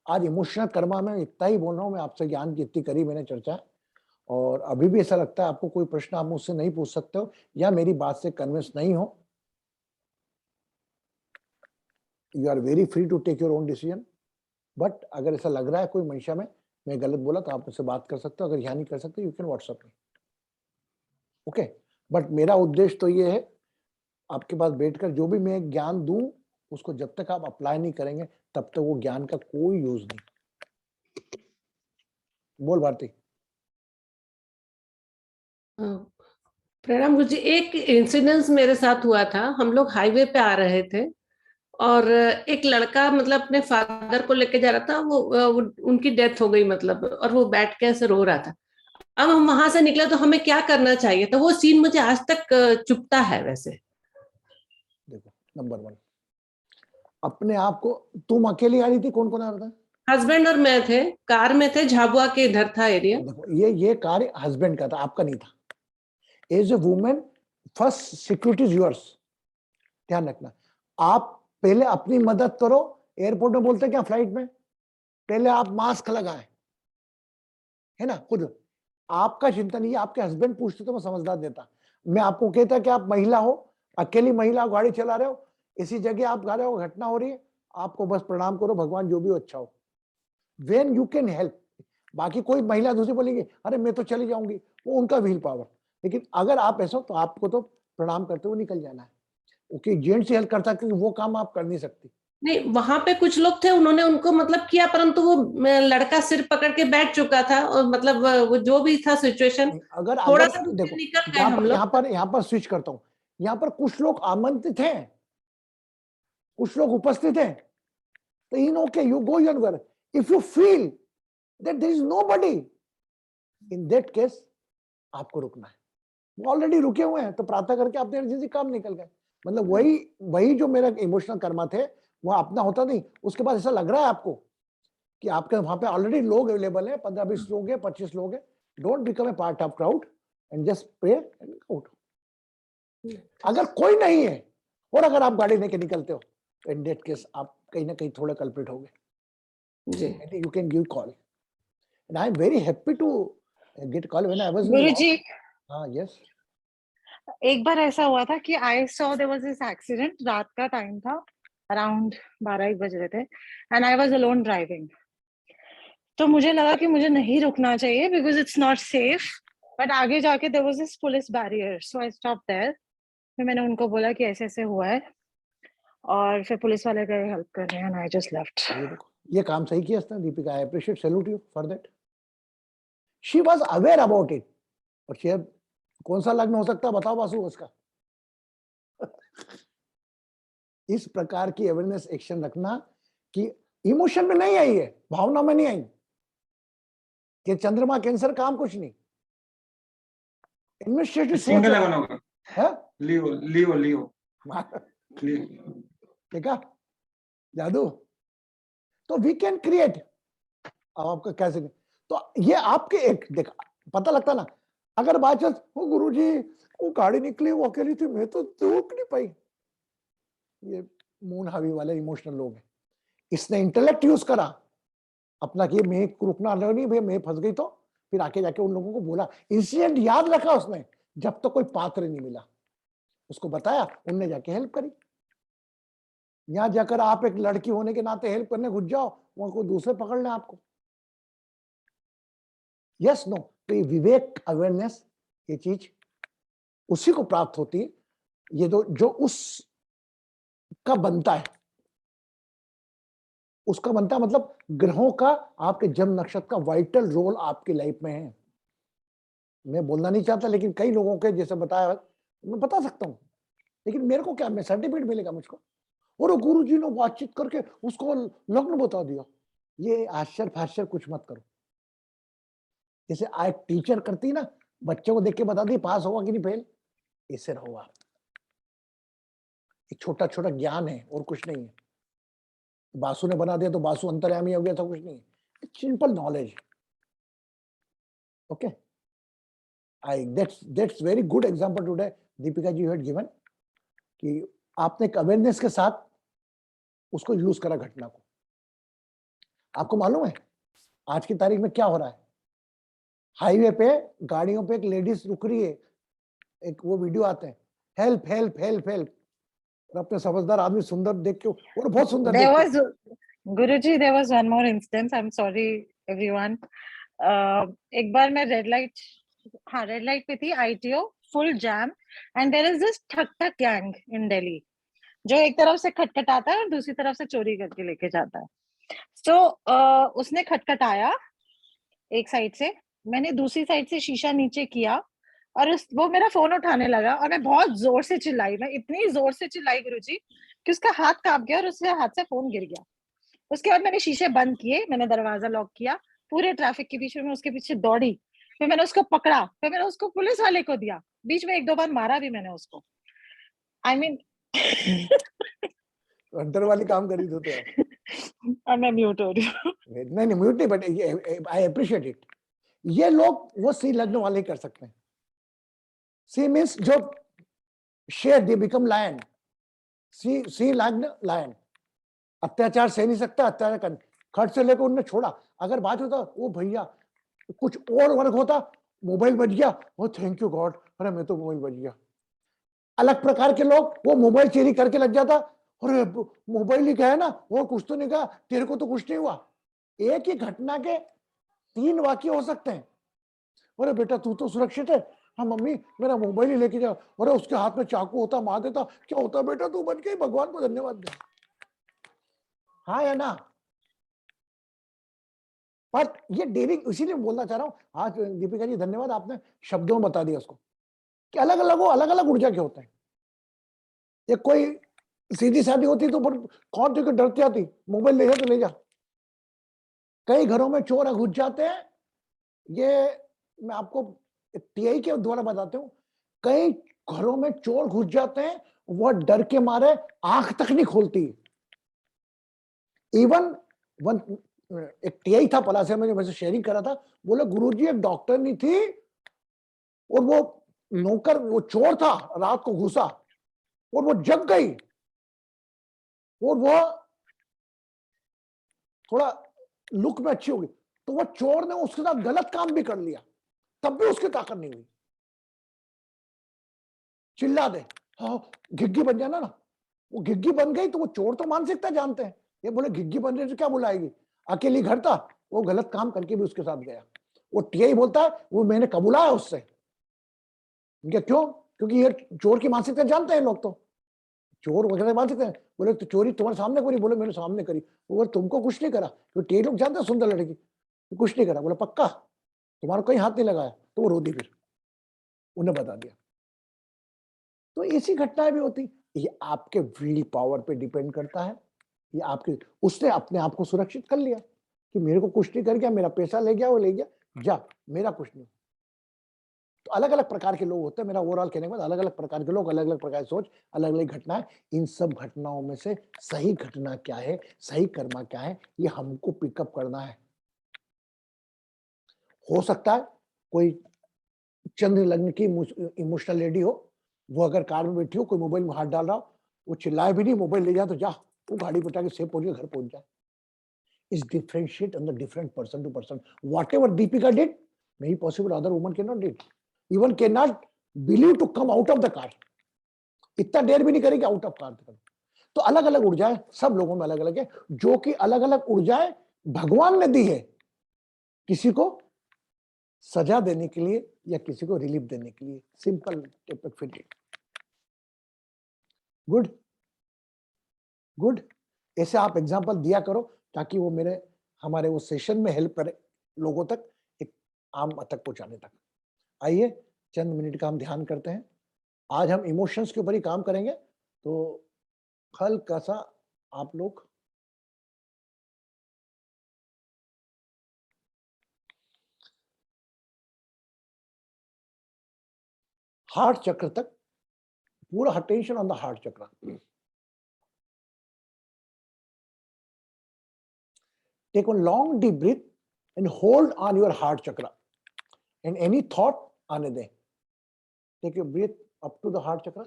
[SPEAKER 1] आज इमोशनल कर्मा में इतना ही बोल रहा हूं मैं आपसे, ज्ञान की इतनी करी मैंने चर्चा, और अभी भी ऐसा लगता है आपको कोई प्रश्न आप मुझसे नहीं पूछ सकते हो या मेरी बात से कन्विंस नहीं हो, you are very free to take your own decision. But अगर ऐसा लग रहा है कोई मंशा में मैं गलत बोला, तो आप मुझसे बात कर सकते हो। अगर यहाँ नहीं कर सकते, you can WhatsApp me, okay. But मेरा उद्देश्य तो ये है, आपके पास बैठकर जो भी मैं ज्ञान दूं, उसको जब तक आप अप्लाई नहीं करेंगे, तब तक वो ज्ञान का कोई यूज नहीं। बोल भारती।
[SPEAKER 8] प्रणाम गुरुजी। एक इंसिडेंस मेरे साथ हुआ था। हम लोग हाईवे पे आ रहे थे और एक लड़का मतलब अपने फादर को लेके जा रहा था। वो उनकी डेथ हो गई मतलब, और वो बैठ के ऐसे रो रहा था। अब हम वहां से निकले तो हमें क्या करना चाहिए? तो वो सीन मुझे आज तक चुभता है। वैसे
[SPEAKER 1] देखो, नंबर 1, अपने आप को, तुम अकेली आ रही थी, कौन कौन आ रहा था?
[SPEAKER 8] हस्बैंड और मैं थे, कार में थे, झाबुआ के इधर था एरिया।
[SPEAKER 1] देखो, ये कार्य हस्बैंड का था, आपका नहीं था। As a women, first security is yours. ध्यान रखना, आप पहले अपनी मदद करो। एयरपोर्ट में बोलते क्या, फ्लाइट में, पहले आप मास्क लगाएं, है ना, खुद। आपका चिंता नहीं है, आपके हस्बैंड पूछते तो मैं समझदार देता। मैं आपको कहता कि आप महिला हो, अकेली महिला, गाड़ी चला रहे हो, इसी जगह आप गा रहे हो, घटना हो रही है, आपको बस प्रणाम करो, भगवान जो भी हो अच्छा हो। When you can help. बाकी कोई महिला दूसरी बोलेगी अरे मैं तो चली जाऊंगी, वो उनका व्हील पावर। लेकिन अगर आप ऐसा, तो आपको तो प्रणाम करते हुए निकल जाना है। ओके, जेंट्स हेल्प करता है, क्योंकि वो काम आप कर नहीं सकती।
[SPEAKER 8] नहीं, वहां पे कुछ लोग थे, उन्होंने उनको मतलब किया, परंतु वो लड़का सिर पकड़ के बैठ चुका था, और मतलब वो जो भी था सिचुएशन,
[SPEAKER 1] अगर
[SPEAKER 8] थोड़ा
[SPEAKER 1] अगर
[SPEAKER 8] सा
[SPEAKER 1] देखो,
[SPEAKER 8] निकल गए हम लोग।
[SPEAKER 1] यहाँ पर स्विच करता हूँ। यहाँ पर कुछ लोग आमंत्रित हैं, कुछ लोग उपस्थित हैं, तो इन okay, you go your way. If you feel that there is nobody, in that case आपको रुकना है। वो ऑलरेडी रुके हुए हैं, तो प्रार्थना करके अपने एनर्जी से काम निकल गए। मतलब वही जो मेरा इमोशनल कर्मा थे, वो अपना होता नहीं, उसके बाद ऐसा लग रहा है आपको कि आपके वहां पे ऑलरेडी लोग अवेलेबल है, 15-20 लोग है, 25 लोग है, don't become a part of crowd and just पे एंड आउट। अगर कोई नहीं है और अगर आप गाड़ी लेके निकलते हो, इन दैट केस आप कहीं ना कहीं थोड़े कल्प्रिट हो गए। You can give call and I am very happy to get call when I was in
[SPEAKER 7] Guruji,
[SPEAKER 1] हाँ यस
[SPEAKER 7] एक बार ऐसा हुआ था कि I saw there was this accident, रात का टाइम था, अराउंड 12-1 बज रहे थे and I was alone driving. तो मुझे लगा कि मुझे नहीं रुकना चाहिए because it's not safe, but आगे जाके there was this police barrier, so I stop there. फिर मैंने उनको बोला कि ऐसे ऐसे हुआ है और फिर पुलिस वाले गए हेल्प करने एंड आई जस्ट लेफ्ट।
[SPEAKER 1] ये देखो, ये काम सही किया इसने Deepika, I appreciate, salute you for that. She was aware about it. और शी कौन सा लग्न हो सकता है बताओ बासु उसका? इस प्रकार की अवेयरनेस एक्शन रखना कि इमोशन में नहीं आई है, भावना में नहीं आई कि चंद्रमा कैंसर काम कुछ नहीं। एडमिनिस्ट्रेटिव
[SPEAKER 11] सिंगल लेवन होगा
[SPEAKER 1] है
[SPEAKER 11] लियो लियो लियो लियो
[SPEAKER 1] ठीक है जादू। तो वी कैन क्रिएट, अब आपका कैसे, तो ये आपके एक देख पता लगता ना, अगर बाई चांस वो गुरुजी वो गाड़ी निकली वो अकेली थी मैं तो रोक नहीं पाई, ये मून हावी वाले इमोशनल लोग हैं। इसने इंटेलेक्ट यूज करा अपना कि मैं रुकना नहीं भैया, मैं फंस गई, तो फिर आके जाके उन लोगों को बोला, इंसिडेंट याद रखा उसने, जब तक तो कोई पात्र नहीं मिला उसको बताया, उनने जाके हेल्प करी। यहां जाकर आप एक लड़की होने के नाते हेल्प करने घुस जाओ, वहां कोई दूसरे पकड़ ले आपको। यस नो, तो ये विवेक अवेयरनेस ये चीज उसी को प्राप्त होती है, ये जो उस का बनता है, उसका बनता है मतलब ग्रहों का आपके जन्म नक्षत्र का वाइटल रोल आपकी लाइफ में है। मैं बोलना नहीं चाहता लेकिन कई लोगों के जैसे बताया मैं बता सकता हूं, लेकिन मेरे को क्या, मैं सर्टिफिकेट मिलेगा मुझको, और गुरुजी ने बातचीत करके उसको लग्न बता दिया। ये आश्चर्य फाश्चर्य कुछ मत करो। जैसे आज टीचर करती ना, बच्चों को देख के बता दी पास होगा कि नहीं फेल, इससे रहो आप। एक छोटा छोटा ज्ञान है और कुछ नहीं है। बासु ने बना दिया तो बासु अंतर्यामी हो गया, तो कुछ नहीं है, simple knowledge. Okay, I that's very good example today Deepika ji had given, कि आपने एक अवेयरनेस के साथ उसको यूज करा घटना को। आपको मालूम है आज की तारीख में क्या हो रहा है? हाईवे पे गाड़ियों पे एक लेडीज रुक रही है, एक वो वीडियो आते हैं, हेल्प हेल्प हेल्प हेल्प, और अपने समझदार आदमी सुंदर देख के, और बहुत सुंदर
[SPEAKER 7] There
[SPEAKER 1] देख के,
[SPEAKER 7] was, Guruji, there was one more instance. I'm sorry, everyone. एक बार मैं रेड लाइट पे थी, ITO full jam, and there is this ठक ठक गैंग इन दिल्ली जो एक तरफ से खटखटाता है और दूसरी तरफ से चोरी करके लेके जाता है। तो उसने खटखटाया एक साइड से, मैंने दूसरी साइड से शीशा नीचे किया और वो मेरा फोन उठाने लगा और मैं बहुत जोर से चिल्लाई, मैं इतनी जोर से चिल्लाई गुरुजी कि उसका हाथ कांप गया और उसके हाथ से फोन गिर गया। उसके बाद मैंने शीशे बंद किए, मैंने दरवाजा लॉक किया, पूरे ट्रैफिक के बीच में मैं उसके पीछे दौड़ी, फिर मैंने उसको पकड़ा, फिर मैंने उसको पुलिस वाले को दिया, बीच में 1-2 बार मारा भी मैंने उसको। आई मीन
[SPEAKER 1] अंदर वाली काम करी तो आप।
[SPEAKER 7] मैं म्यूट हो रही हूँ।
[SPEAKER 1] नहीं म्यूट नहीं, बट आई अप्रिशिएट इट। ये लोग वो सी लग्न वाले कर सकते हैं। सी मीन्स जो शेयर दे बिकम लायन, सी लग्न लायन, अत्याचार सह नहीं सकता, अत्याचार कर, खर्च से लेकर उनने छोड़ा। अगर बात होता वो भैया कुछ और वर्क होता, मोबाइल बच गया, वो थैंक यू गॉड, अरे मैं तो मोबाइल बच गया। अलग प्रकार के लोग वो मोबाइल चोरी करके लग जाता, अरे मोबाइल ही कहा ना, वो कुछ तो नहीं कहा, तेरे को तो कुछ नहीं हुआ। एक ही घटना के 3 वाक्य हो सकते हैं। अरे बेटा तू तो सुरक्षित है, हाँ मम्मी मेरा मोबाइल ही लेके जा, अरे उसके हाथ में चाकू होता मार देता, क्या होता बेटा तू बच गई, भगवान को धन्यवाद दे। हाँ या ना? पर ये डेयरिंग इसीलिए बोलना चाह रहा हूँ आज दीपिका जी, धन्यवाद, आपने शब्दों में बता दिया उसको कि अलग अलग ऊर्जा के होते हैं। ये कोई सीधी सादी होती तो कौन थी डरती आती, मोबाइल ले जा तो ले जा। कई घरों में चोर घुस जाते हैं, ये मैं आपको टीआई के द्वारा बताते हूँ, कई घरों में चोर घुस जाते हैं, वो डर के मारे आंख तक नहीं खोलती, इवन वन एक टीआई था पलासिया में, वैसे शेयरिंग करा था, बोला गुरुजी एक डॉक्टर नहीं थी और वो नौकर, वो चोर था, रात को घुसा और वो जग गई और वो थोड़ा लुक में अच्छी होगी, तो वो चोर ने उसके साथ गलत काम भी कर लिया, तब भी उसकी ताकत नहीं हुई। चिल्ला दे, हाँ घिग्गी बन जाना ना, वो घिग्गी बन गई तो वो चोर तो मानसिकता जानते हैं, ये बोले घिग्गी बन रही तो क्या बुलाएगी, अकेली घर था, वो गलत काम करके भी उसके साथ गया। वो टीआई बोलता है वो मैंने कबूला है उससे, क्यों? क्योंकि ये चोर की मानसिकता जानते हैं लोग, तो चोर वगैरह मानसिकता है। बोले तो चोरी तुम्हारे सामने करी, बोले मैंने सामने करी, वो बोले तुमको कुछ नहीं करा, क्योंकि टीआई लोग जानते हैं सुंदर लड़की, कुछ नहीं करा, बोले पक्का तुम्हारा कोई हाथ नहीं लगाया, तो वो रो दी, फिर उन्हें बता दिया। तो ऐसी घटनाएं भी होती, ये आपके विल पावर पे डिपेंड करता है, ये आपके, उसने अपने आप को सुरक्षित कर लिया कि मेरे को कुछ नहीं कर गया, मेरा पैसा ले गया, वो ले गया, जा मेरा कुछ नहीं। तो अलग अलग प्रकार के लोग होते हैं, मेरा ओवरऑल कहने के बाद अलग अलग प्रकार के लोग, अलग अलग प्रकार की सोच, अलग अलग घटनाएं। इन सब घटनाओं में से सही घटना क्या है, सही कर्मा क्या है, ये हमको पिकअप करना है। हो सकता है कोई चंद्र लग्न की इमोशनल लेडी हो, वो अगर कार में बैठी हो, कोई मोबाइल में हाथ डाल रहा हो, वो चिल्लाए भी नहीं, मोबाइल ले जाए तो जा, वो गाड़ी पटा के सेफ पहुंच के घर पहुंच जाए। Is differentiate on the different person to person. Whatever Deepika did may be possible other woman can not did, even can not believe to come out of the car, इतना देर भी नहीं करेगी आउट ऑफ कार। तो अलग अलग ऊर्जाएं सब लोगों में अलग अलग है, जो कि अलग अलग ऊर्जाएं भगवान ने दी है, किसी को सजा देने के लिए या किसी को रिलीफ देने के लिए। Simple fit it. Good good, ऐसे आप एग्जांपल दिया करो ताकि वो मेरे हमारे वो सेशन में हेल्प करे लोगों तक, एक आम तक पहुंचाने तक। आइए चंद मिनट का हम ध्यान करते हैं। आज हम इमोशंस के ऊपर ही काम करेंगे, तो हल्का सा आप लोग हार्ट चक्र तक, पूरा अटेंशन ऑन द हार्ट चक्र। Take one long deep breath and hold on your heart chakra. And any thought आने दें. Take your breath up to the heart chakra.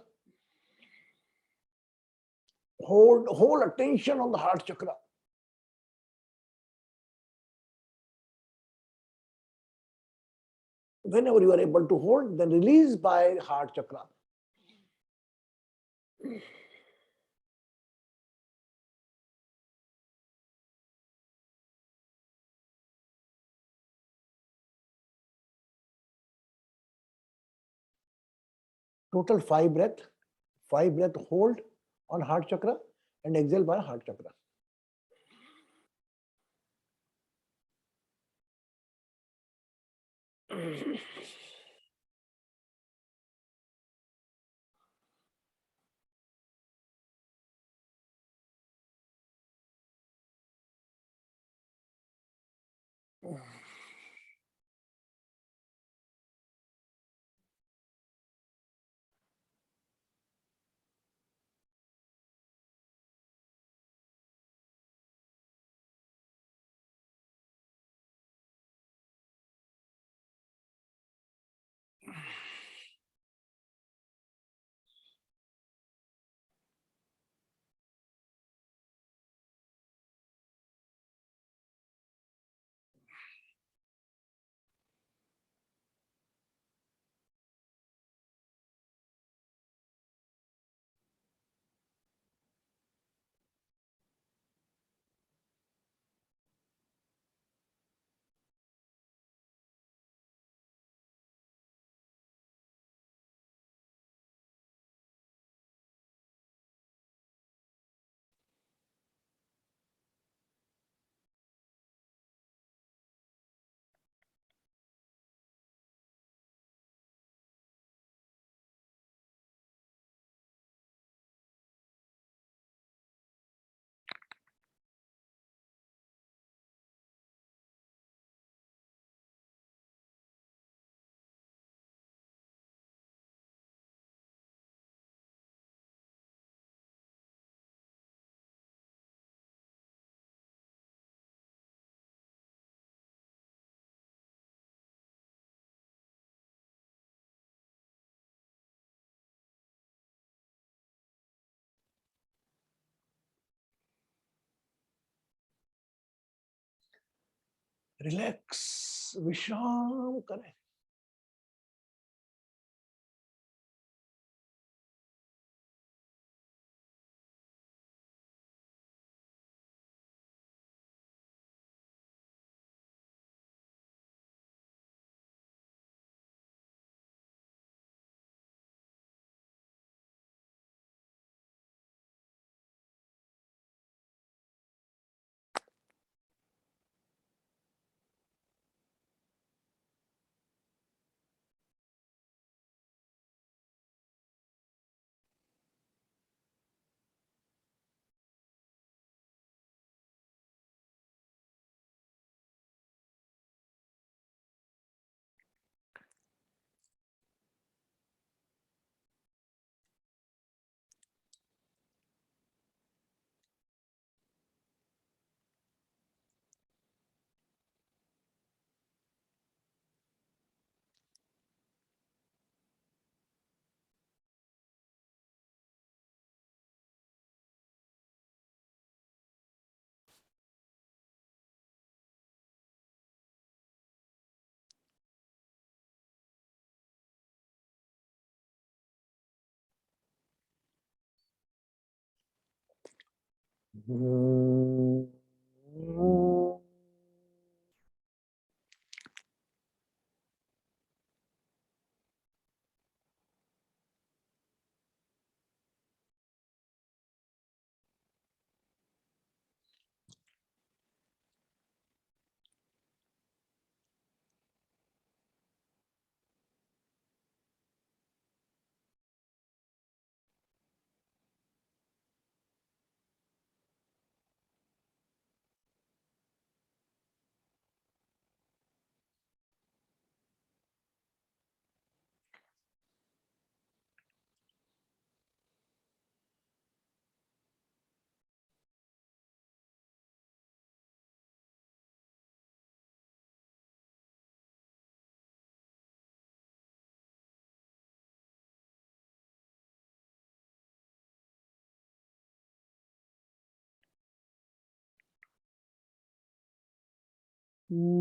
[SPEAKER 1] Hold attention on the heart chakra. Whenever you are able to hold, then release by heart chakra. Total 5 breath. 5 breath hold on heart chakra and exhale by heart chakra. Relax, विश्राम करें।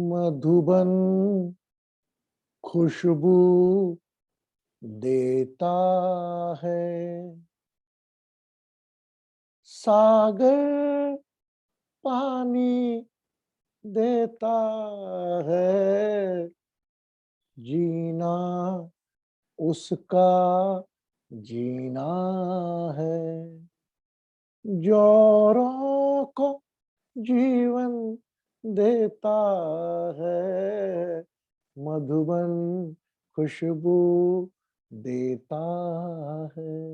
[SPEAKER 1] मधुबन खुशबू देता है, सागर पानी देता है, जीना उसका जीना है, जोरों को जीवन देता है, मधुबन खुशबू देता है।